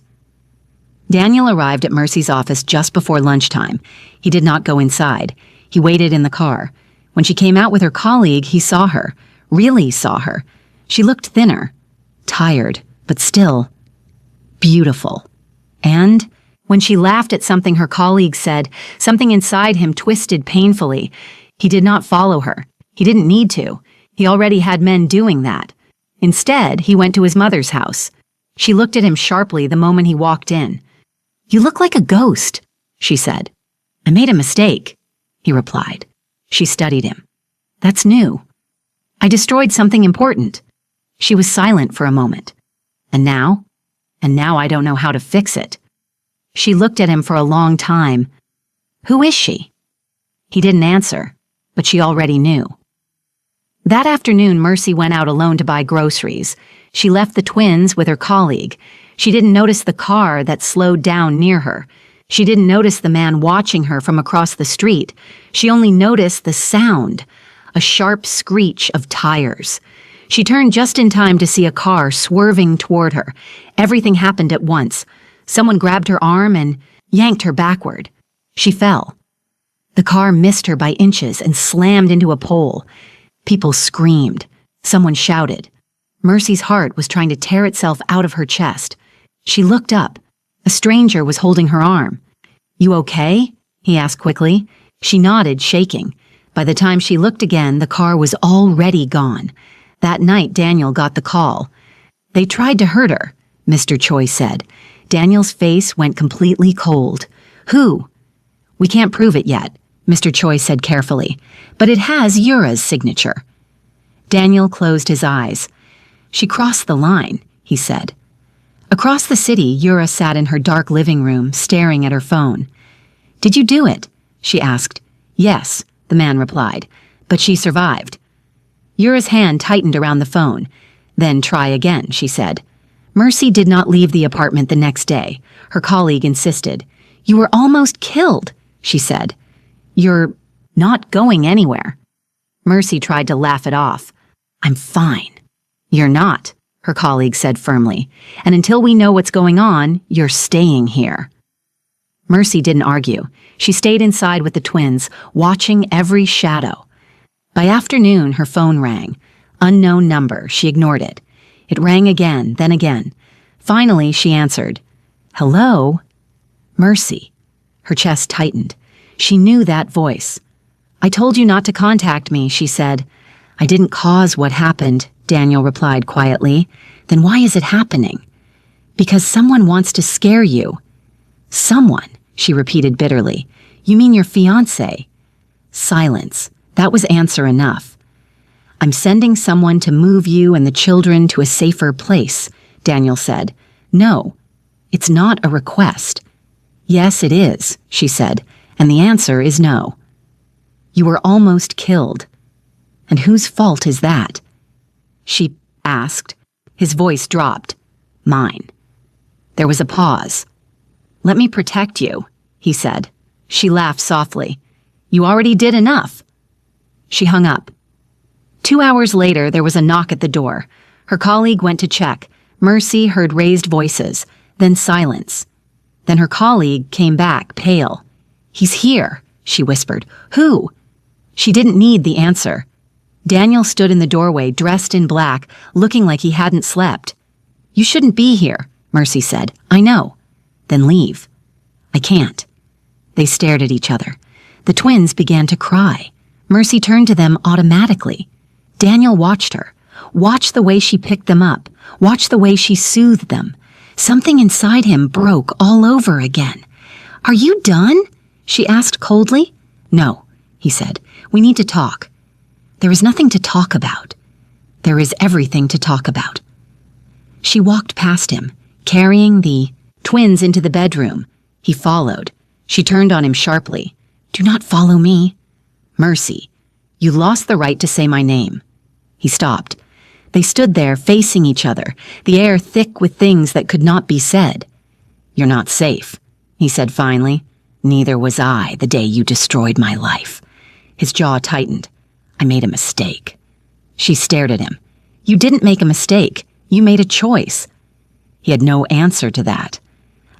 Daniel arrived at Mercy's office just before lunchtime. He did not go inside. He waited in the car. When she came out with her colleague, he saw her. Really saw her. She looked thinner, tired, but still beautiful. And when she laughed at something her colleague said, something inside him twisted painfully. He did not follow her. He didn't need to. He already had men doing that. Instead, he went to his mother's house. She looked at him sharply the moment he walked in. "You look like a ghost," she said. "I made a mistake," he replied. She studied him. "That's new." "I destroyed something important." She was silent for a moment. And now I don't know how to fix it." She looked at him for a long time. "Who is she?" He didn't answer, but she already knew. That afternoon, Mercy went out alone to buy groceries. She left the twins with her colleague. She didn't notice the car that slowed down near her. She didn't notice the man watching her from across the street. She only noticed the sound, a sharp screech of tires. She turned just in time to see a car swerving toward her. Everything happened at once. Someone grabbed her arm and yanked her backward. She fell. The car missed her by inches and slammed into a pole. People screamed. Someone shouted. Mercy's heart was trying to tear itself out of her chest. She looked up. A stranger was holding her arm. "You okay?" he asked quickly. She nodded, shaking. By the time she looked again, the car was already gone. That night, Daniel got the call. "They tried to hurt her," Mr. Choi said. Daniel's face went completely cold. "Who?" "We can't prove it yet," Mr. Choi said carefully, "but it has Yura's signature." Daniel closed his eyes. "She crossed the line," he said. Across the city, Yura sat in her dark living room, staring at her phone. "Did you do it?" she asked. "Yes," the man replied, "but she survived." Yura's hand tightened around the phone. "Then try again," she said. Mercy did not leave the apartment the next day. Her colleague insisted. "You were almost killed," she said. "You're not going anywhere." Mercy tried to laugh it off. "I'm fine." "You're not," her colleague said firmly. "And until we know what's going on, you're staying here." Mercy didn't argue. She stayed inside with the twins, watching every shadow. By afternoon, her phone rang. Unknown number. She ignored it. It rang again, then again. Finally, she answered. "Hello?" "Mercy." Her chest tightened. She knew that voice. "I told you not to contact me," she said. "I didn't cause what happened," Daniel replied quietly. "Then why is it happening?" "Because someone wants to scare you." "Someone," she repeated bitterly. "You mean your fiancé?" Silence. That was answer enough. "I'm sending someone to move you and the children to a safer place," Daniel said. "No, it's not a request." "Yes, it is," she said, "and the answer is no." "You were almost killed." "And whose fault is that?" she asked. His voice dropped. "Mine." There was a pause. "Let me protect you," he said. She laughed softly. "You already did enough." She hung up. 2 hours later, there was a knock at the door. Her colleague went to check. Mercy heard raised voices, then silence. Then her colleague came back, pale. "He's here," she whispered. "Who?" She didn't need the answer. Daniel stood in the doorway, dressed in black, looking like he hadn't slept. "You shouldn't be here," Mercy said. "I know." "Then leave." "I can't." They stared at each other. The twins began to cry. Mercy turned to them automatically. Daniel watched her. Watched the way she picked them up. Watched the way she soothed them. Something inside him broke all over again. "Are you done?" she asked coldly. "No," he said. "We need to talk." "There is nothing to talk about." "There is everything to talk about." She walked past him, carrying the twins into the bedroom. He followed. She turned on him sharply. "Do not follow me." "Mercy, you lost the right to say my name." He stopped. They stood there facing each other, the air thick with things that could not be said. "You're not safe," he said finally. "Neither was I the day you destroyed my life." His jaw tightened. "I made a mistake." She stared at him. "You didn't make a mistake. You made a choice." He had no answer to that.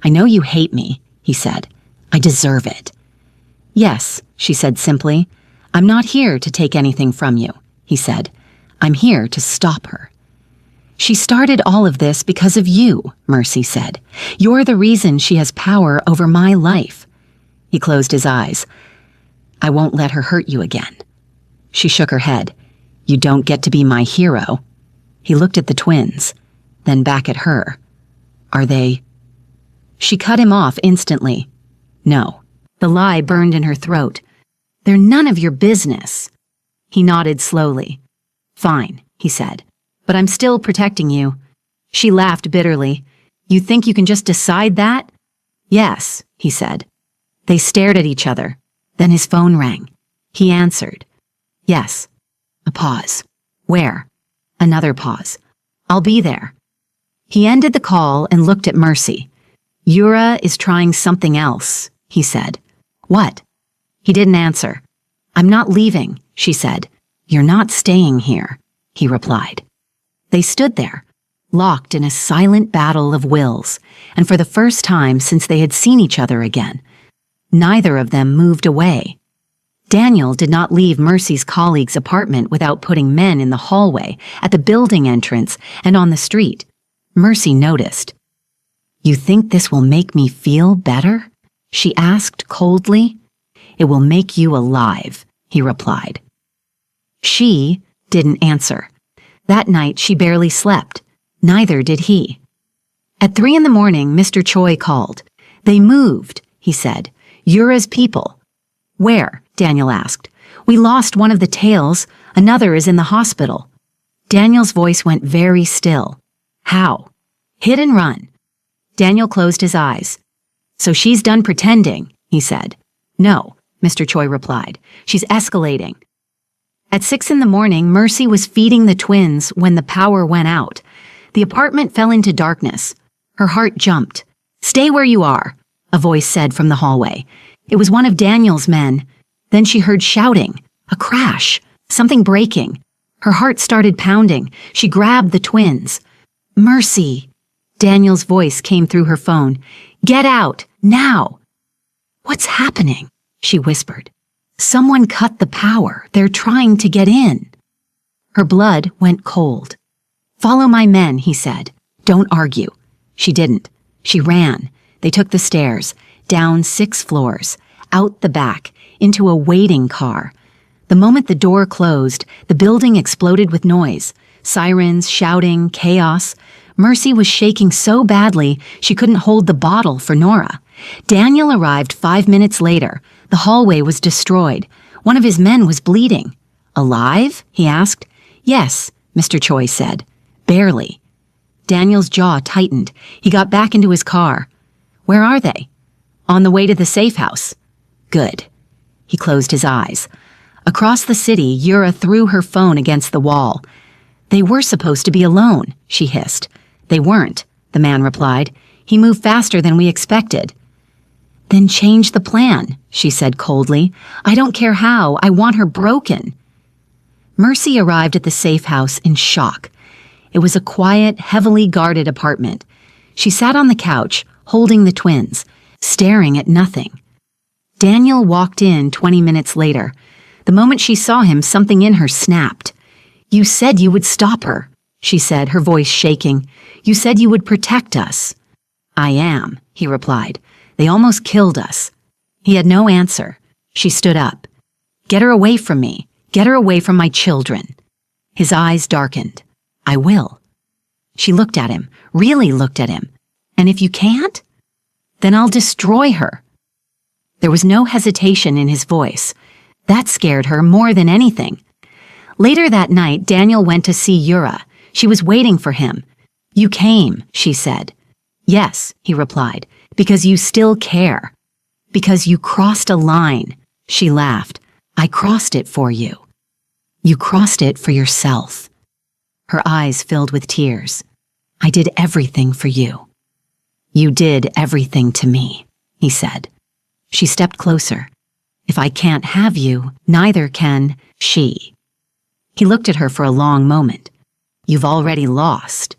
"I know you hate me," he said. "I deserve it." "Yes," she said simply. "I'm not here to take anything from you," he said. "I'm here to stop her." "She started all of this because of you," Mercy said. "You're the reason she has power over my life." He closed his eyes. "I won't let her hurt you again." She shook her head. "You don't get to be my hero." He looked at the twins, then back at her. "Are they—" She cut him off instantly. "No." The lie burned in her throat. "They're none of your business." He nodded slowly. "Fine," he said, "but I'm still protecting you." She laughed bitterly. "You think you can just decide that?" "Yes," he said. They stared at each other. Then his phone rang. He answered. "Yes." A pause. "Where?" Another pause. "I'll be there." He ended the call and looked at Mercy. "Yura is trying something else," he said. "What?" He didn't answer. "I'm not leaving," she said. "You're not staying here," he replied. They stood there, locked in a silent battle of wills, and for the first time since they had seen each other again, neither of them moved away. Daniel did not leave Mercy's colleague's apartment without putting men in the hallway, at the building entrance, and on the street. Mercy noticed. "You think this will make me feel better?" she asked coldly. "It will make you alive," he replied. She didn't answer. That night she barely slept. Neither did he. At 3 a.m, Mr. Choi called. "They moved," he said. "Yura's people." "Where?" Daniel asked. "We lost one of the tails. Another is in the hospital." Daniel's voice went very still. "How?" "Hit and run." Daniel closed his eyes. "So she's done pretending," he said. "No," Mr. Choi replied. "She's escalating." At 6 a.m, Mercy was feeding the twins when the power went out. The apartment fell into darkness. Her heart jumped. "Stay where you are," a voice said from the hallway. It was one of Daniel's men. Then she heard shouting, a crash, something breaking. Her heart started pounding. She grabbed the twins. "Mercy!" Daniel's voice came through her phone. "Get out, now!" "What's happening?" she whispered. "Someone cut the power. They're trying to get in." Her blood went cold. "Follow my men," he said. "Don't argue." She didn't. She ran. They took the stairs, down 6 floors, out the back, into a waiting car. The moment the door closed, the building exploded with noise. Sirens, shouting, chaos. Mercy was shaking so badly she couldn't hold the bottle for Nora. Daniel arrived 5 minutes later. The hallway was destroyed. One of his men was bleeding. "Alive?" he asked. "Yes," Mr. Choi said. "Barely." Daniel's jaw tightened. He got back into his car. "Where are they?" "On the way to the safe house." "Good." He closed his eyes. Across the city, Yura threw her phone against the wall. "They were supposed to be alone," she hissed. "They weren't," the man replied. "He moved faster than we expected." "Then change the plan," she said coldly. "I don't care how. I want her broken." Mercy arrived at the safe house in shock. It was a quiet, heavily guarded apartment. She sat on the couch, holding the twins. staring at nothing. Daniel walked in 20 minutes later. The moment she saw him, something in her snapped. "You said you would stop her," she said, her voice shaking. "You said you would protect us." "I am," he replied. "They almost killed us." He had no answer. She stood up. "Get her away from me. Get her away from my children." His eyes darkened. "I will." She looked at him, really looked at him. "And if you can't? Then I'll destroy her." There was no hesitation in his voice. That scared her more than anything. Later that night, Daniel went to see Yura. She was waiting for him. "You came," she said. "Yes," he replied, "because you still care. Because you crossed a line." She laughed. "I crossed it for you." "You crossed it for yourself." Her eyes filled with tears. "I did everything for you." "You did everything to me," he said. She stepped closer. "If I can't have you, neither can she." He looked at her for a long moment. "You've already lost."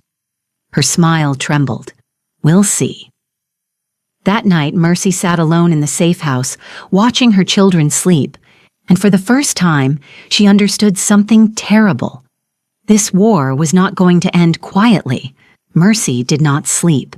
Her smile trembled. "We'll see." That night, Mercy sat alone in the safe house, watching her children sleep, and for the first time, she understood something terrible. This war was not going to end quietly. Mercy did not sleep.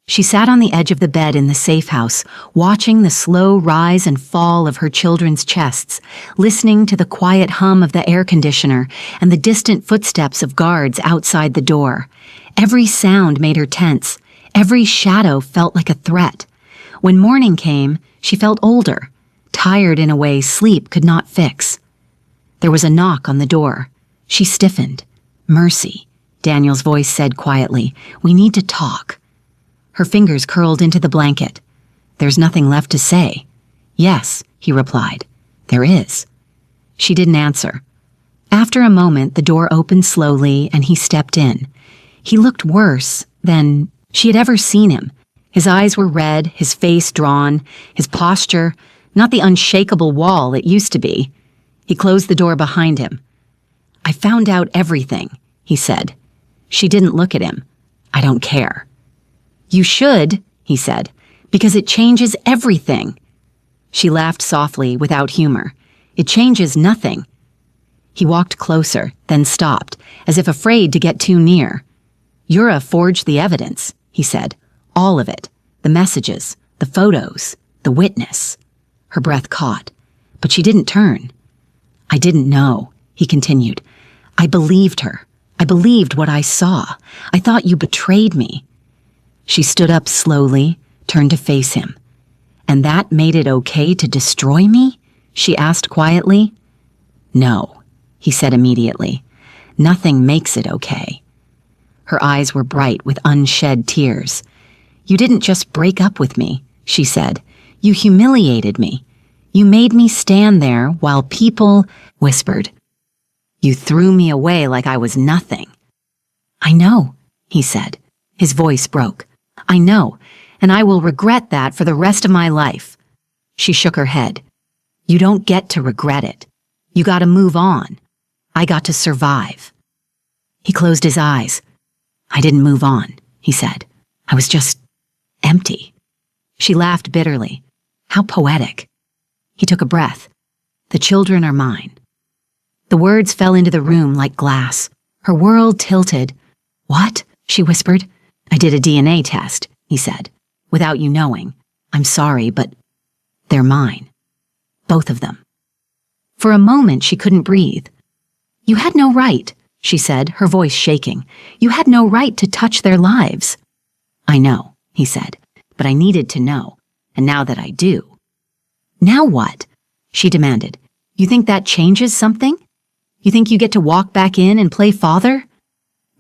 She sat on the edge of the bed in the safe house, watching the slow rise and fall of her children's chests, listening to the quiet hum of the air conditioner and the distant footsteps of guards outside the door. Every sound made her tense. Every shadow felt like a threat. When morning came, she felt older, tired in a way sleep could not fix. There was a knock on the door. She stiffened. "Mercy," Daniel's voice said quietly, "we need to talk." Her fingers curled into the blanket. "There's nothing left to say." "Yes," he replied. "There is." She didn't answer. After a moment, the door opened slowly and he stepped in. He looked worse than she had ever seen him. His eyes were red, his face drawn, his posture, not the unshakable wall it used to be. He closed the door behind him. "I found out everything," he said. She didn't look at him. "I don't care." "You should," he said, "because it changes everything." She laughed softly, without humor. "It changes nothing." He walked closer, then stopped, as if afraid to get too near. "Yura forged the evidence," he said. "All of it. The messages, the photos, the witness." Her breath caught, but she didn't turn. "I didn't know," he continued. "I believed her. I believed what I saw. I thought you betrayed me." She stood up slowly, turned to face him. "And that made it okay to destroy me?" she asked quietly. "No," he said immediately. "Nothing makes it okay." Her eyes were bright with unshed tears. "You didn't just break up with me," she said. "You humiliated me. You made me stand there while people whispered. You threw me away like I was nothing." "I know," he said. His voice broke. "I know, and I will regret that for the rest of my life." She shook her head. "You don't get to regret it. You got to move on. I got to survive." He closed his eyes. "I didn't move on," he said. "I was just empty." She laughed bitterly. How poetic. He took a breath. "The children are mine." The words fell into the room like glass. Her world tilted. "What?" she whispered. "I did a DNA test," he said. "Without you knowing. I'm sorry, but they're mine. Both of them." For a moment, she couldn't breathe. "You had no right," she said, her voice shaking. "You had no right to touch their lives." "I know," he said, "but I needed to know. And now that I do." "Now what?" she demanded. "You think that changes something? You think you get to walk back in and play father?"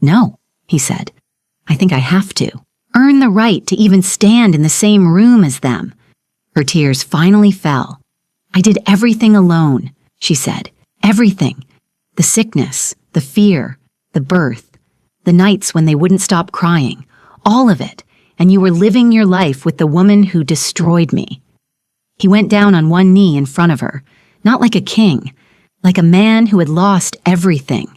"No," he said. "I think I have to. Earn the right to even stand in the same room as them." Her tears finally fell. "I did everything alone," she said. "Everything. The sickness, the fear, the birth, the nights when they wouldn't stop crying. All of it. And you were living your life with the woman who destroyed me." He went down on one knee in front of her, not like a king, like a man who had lost everything.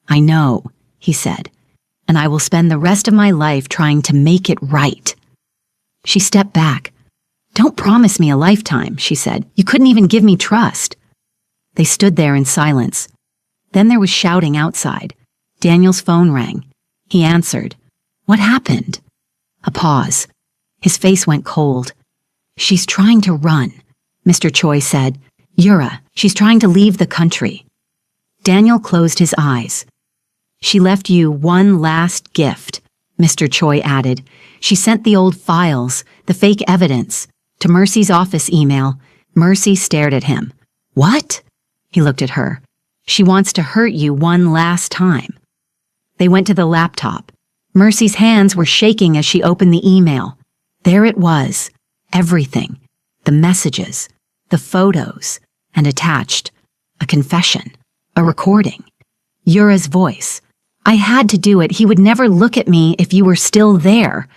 "I know," he said, "and I will spend the rest of my life trying to make it right." She stepped back. "Don't promise me a lifetime," she said. "You couldn't even give me trust." They stood there in silence. Then there was shouting outside. Daniel's phone rang. He answered. "What happened?" A pause. His face went cold. "She's trying to run," Mr. Choi said. "Yura, she's trying to leave the country." Daniel closed his eyes. "She left you one last gift," Mr. Choi added. "She sent the old files, the fake evidence, to Mercy's office email." Mercy stared at him. "What?" He looked at her. "She wants to hurt you one last time." They went to the laptop. Mercy's hands were shaking as she opened the email. There it was. Everything. The messages. The photos. And attached. A confession. A recording. Yura's voice. "I had to do it. He would never look at me if you were still there."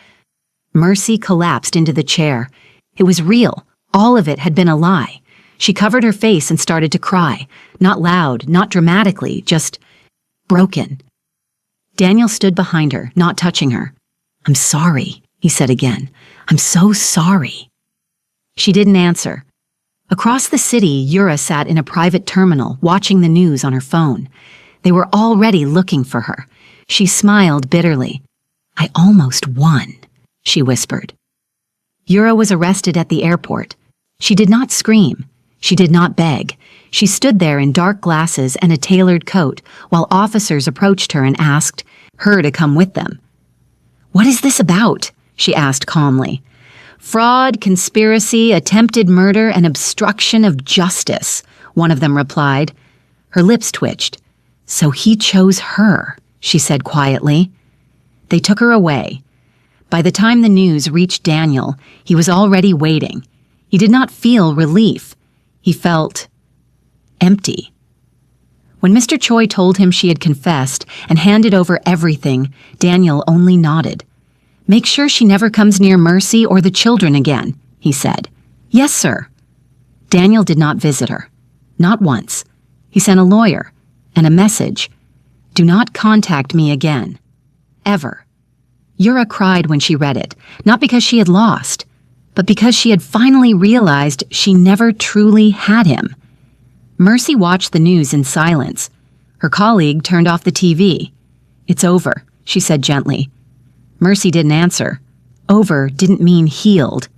Mercy collapsed into the chair. It was real. All of it had been a lie. She covered her face and started to cry. Not loud, not dramatically, just broken. Daniel stood behind her, not touching her. "I'm sorry," he said again. "I'm so sorry." She didn't answer. Across the city, Yura sat in a private terminal, watching the news on her phone. They were already looking for her. She smiled bitterly. "I almost won," she whispered. Yura was arrested at the airport. She did not scream. She did not beg. She stood there in dark glasses and a tailored coat while officers approached her and asked her to come with them. "What is this about?" she asked calmly. "Fraud, conspiracy, attempted murder, and obstruction of justice," one of them replied. Her lips twitched. "So he chose her," she said quietly. They took her away. By the time the news reached Daniel, he was already waiting. He did not feel relief. He felt empty. When Mr. Choi told him she had confessed and handed over everything, Daniel only nodded. "Make sure she never comes near Mercy or the children again," he said. "Yes, sir." Daniel did not visit her. Not once. He sent a lawyer and a message. "Do not contact me again. Ever." Yura cried when she read it, not because she had lost, but because she had finally realized she never truly had him. Mercy watched the news in silence. Her colleague turned off the TV. "It's over," she said gently. Mercy didn't answer. Over didn't mean healed.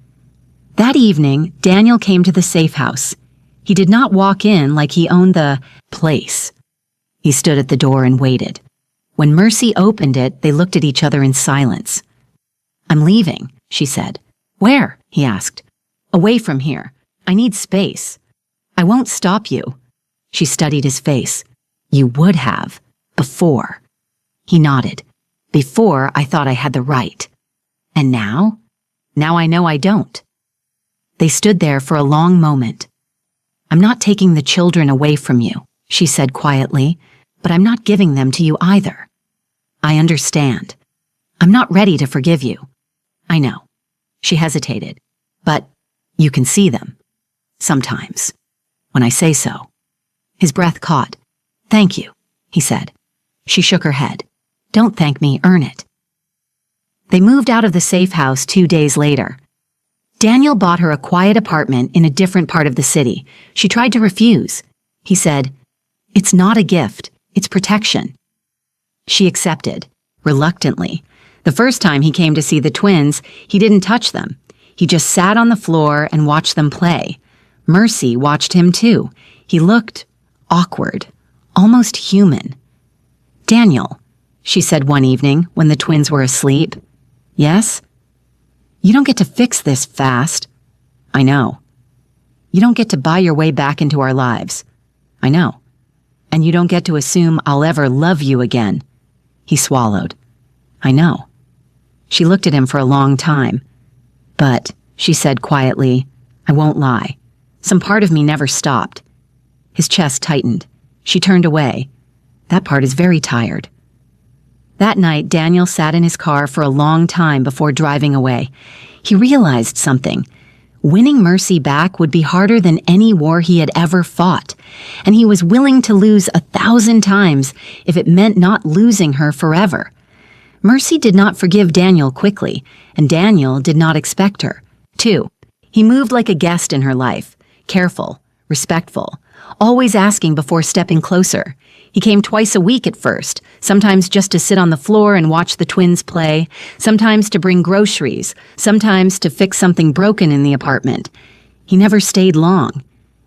That evening, Daniel came to the safe house. He did not walk in like he owned the place. He stood at the door and waited. When Mercy opened it, they looked at each other in silence. "I'm leaving," she said. "Where?" he asked. "Away from here. I need space." "I won't stop you." She studied his face. "You would have. Before." He nodded. "Before, I thought I had the right. And now? Now I know I don't." They stood there for a long moment. "I'm not taking the children away from you," she said quietly, "but I'm not giving them to you either. I understand. I'm not ready to forgive you. I know." She hesitated. "But you can see them. Sometimes. When I say so." His breath caught. "Thank you," he said. She shook her head. "Don't thank me, earn it." They moved out of the safe house 2 days later. Daniel bought her a quiet apartment in a different part of the city. She tried to refuse. He said, "It's not a gift, it's protection." She accepted, reluctantly. The first time he came to see the twins, he didn't touch them. He just sat on the floor and watched them play. Mercy watched him too. He looked awkward, almost human. "Daniel," she said one evening when the twins were asleep. "Yes?" "You don't get to fix this fast." "I know." "You don't get to buy your way back into our lives." "I know." "And you don't get to assume I'll ever love you again." He swallowed. "I know." She looked at him for a long time. "But," she said quietly, "I won't lie. Some part of me never stopped." His chest tightened. She turned away. "That part is very tired." That night, Daniel sat in his car for a long time before driving away. He realized something. Winning Mercy back would be harder than any war he had ever fought, and he was willing to lose 1,000 times if it meant not losing her forever. Mercy did not forgive Daniel quickly, and Daniel did not expect her. 2. He moved like a guest in her life, careful, respectful, always asking before stepping closer. He came twice a week at first, sometimes just to sit on the floor and watch the twins play, sometimes to bring groceries, sometimes to fix something broken in the apartment. He never stayed long,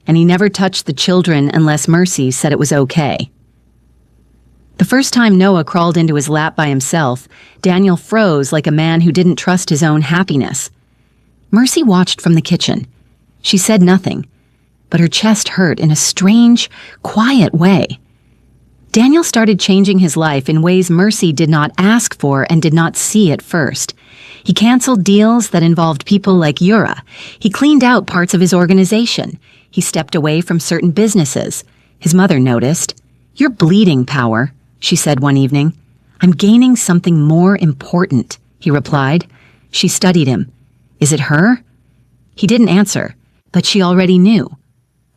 and he never touched the children unless Mercy said it was okay. The first time Noah crawled into his lap by himself, Daniel froze like a man who didn't trust his own happiness. Mercy watched from the kitchen. She said nothing, but her chest hurt in a strange, quiet way. Daniel started changing his life in ways Mercy did not ask for and did not see at first. He canceled deals that involved people like Yura. He cleaned out parts of his organization. He stepped away from certain businesses. His mother noticed. "You're bleeding, Power," she said one evening. "I'm gaining something more important," he replied. She studied him. "Is it her?" He didn't answer, but she already knew.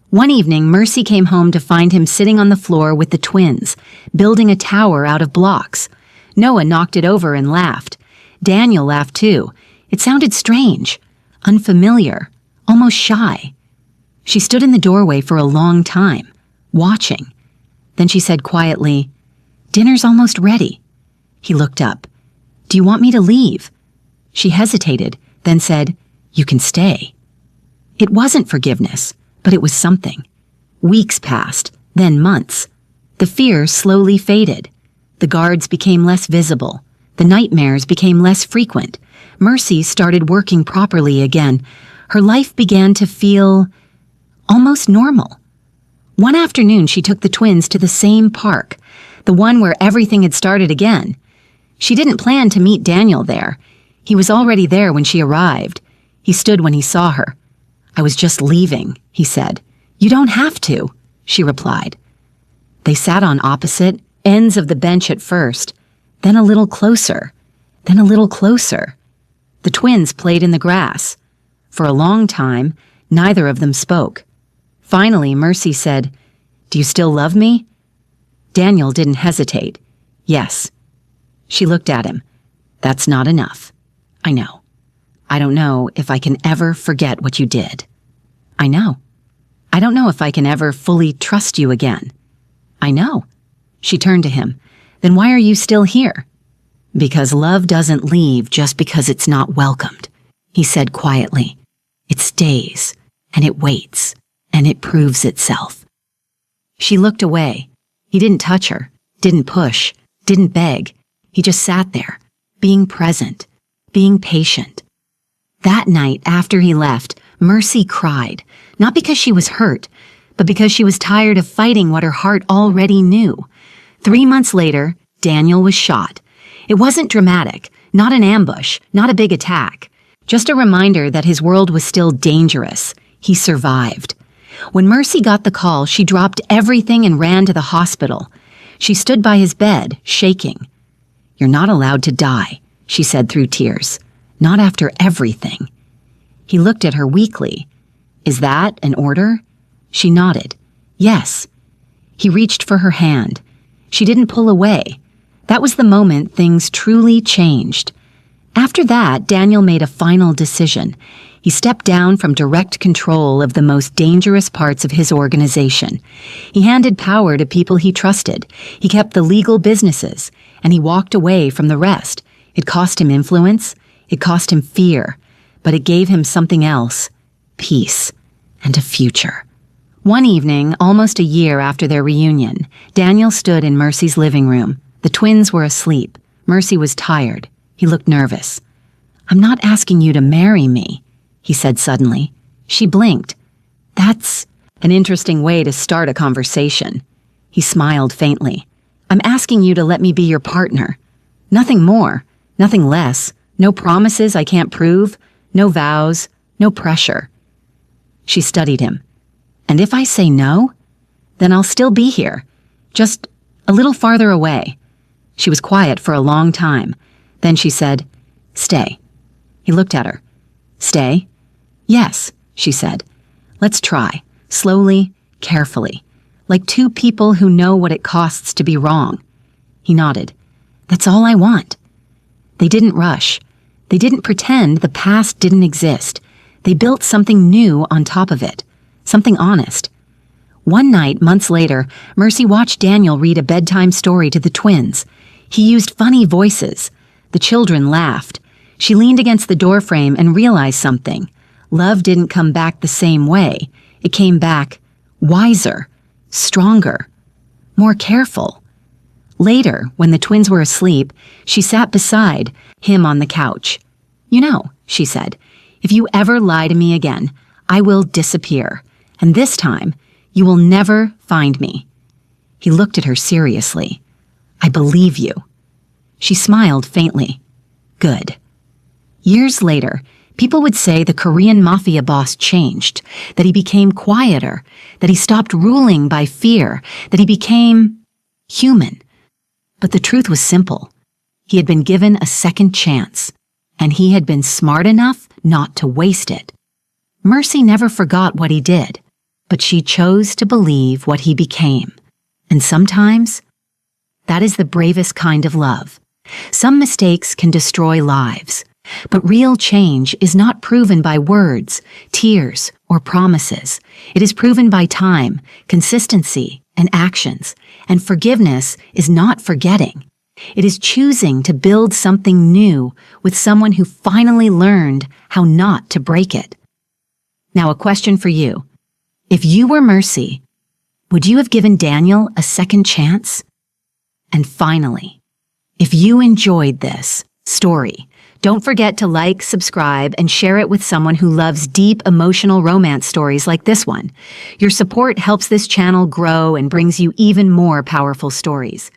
One evening, Mercy came home to find him sitting on the floor with the twins, building a tower out of blocks. Noah knocked it over and laughed. Daniel laughed too. It sounded strange, unfamiliar, almost shy. She stood in the doorway for a long time, watching. Then she said quietly, "Dinner's almost ready." He looked up. "Do you want me to leave?" She hesitated, then said, "You can stay." It wasn't forgiveness, but it was something. Weeks passed, then months. The fear slowly faded. The guards became less visible. The nightmares became less frequent. Mercy started working properly again. Her life began to feel almost normal. One afternoon, she took the twins to the same park, the one where everything had started again. She didn't plan to meet Daniel there. He was already there when she arrived. He stood when he saw her. "I was just leaving," he said. "You don't have to," she replied. They sat on opposite ends of the bench at first, then a little closer, then a little closer. The twins played in the grass. For a long time, neither of them spoke. Finally, Mercy said, "Do you still love me?" Daniel didn't hesitate. "Yes." She looked at him. "That's not enough. I know. I don't know if I can ever forget what you did. I know. I don't know if I can ever fully trust you again. I know." She turned to him. "Then why are you still here?" "Because love doesn't leave just because it's not welcomed," he said quietly. "It stays, and it waits, and it proves itself." She looked away. He didn't touch her, didn't push, didn't beg. He just sat there, being present, being patient. That night, after he left, Mercy cried, not because she was hurt, but because she was tired of fighting what her heart already knew. 3 months later, Daniel was shot. It wasn't dramatic, not an ambush, not a big attack. Just a reminder that his world was still dangerous. He survived. When Mercy got the call, she dropped everything and ran to the hospital. She stood by his bed, shaking. "You're not allowed to die," she said through tears. "Not after everything." He looked at her weakly. "Is that an order?" She nodded. "Yes." He reached for her hand. She didn't pull away. That was the moment things truly changed. After that, Daniel made a final decision. He stepped down from direct control of the most dangerous parts of his organization. He handed power to people he trusted. He kept the legal businesses, and he walked away from the rest. It cost him influence. It cost him fear. But it gave him something else: peace and a future. One evening, almost a year after their reunion, Daniel stood in Mercy's living room. The twins were asleep. Mercy was tired. He looked nervous. "I'm not asking you to marry me," he said suddenly. She blinked. "That's an interesting way to start a conversation." He smiled faintly. "I'm asking you to let me be your partner. Nothing more, nothing less. No promises I can't prove, no vows, no pressure." She studied him. "And if I say no, then I'll still be here, just a little farther away." She was quiet for a long time. Then she said, "Stay." He looked at her. "Stay?" "Yes," she said. "Let's try, slowly, carefully, like two people who know what it costs to be wrong." He nodded. "That's all I want." They didn't rush. They didn't pretend the past didn't exist. They built something new on top of it, something honest. One night, months later, Mercy watched Daniel read a bedtime story to the twins. He used funny voices. The children laughed. She leaned against the doorframe and realized something. Love didn't come back the same way. It came back wiser, stronger, more careful. Later, when the twins were asleep, she sat beside him on the couch. "You know," she said, "if you ever lie to me again, I will disappear. And this time, you will never find me." He looked at her seriously. "I believe you." She smiled faintly. "Good." Years later, people would say the Korean mafia boss changed, that he became quieter, that he stopped ruling by fear, that he became human. But the truth was simple. He had been given a second chance, and he had been smart enough not to waste it. Mercy never forgot what he did, but she chose to believe what he became. And sometimes, that is the bravest kind of love. Some mistakes can destroy lives, but real change is not proven by words, tears, or promises. It is proven by time, consistency, and actions. And forgiveness is not forgetting. It is choosing to build something new with someone who finally learned how not to break it. Now, a question for you. If you were Mercy, would you have given Daniel a second chance? And finally, if you enjoyed this story, don't forget to like, subscribe, and share it with someone who loves deep, emotional romance stories like this one. Your support helps this channel grow and brings you even more powerful stories.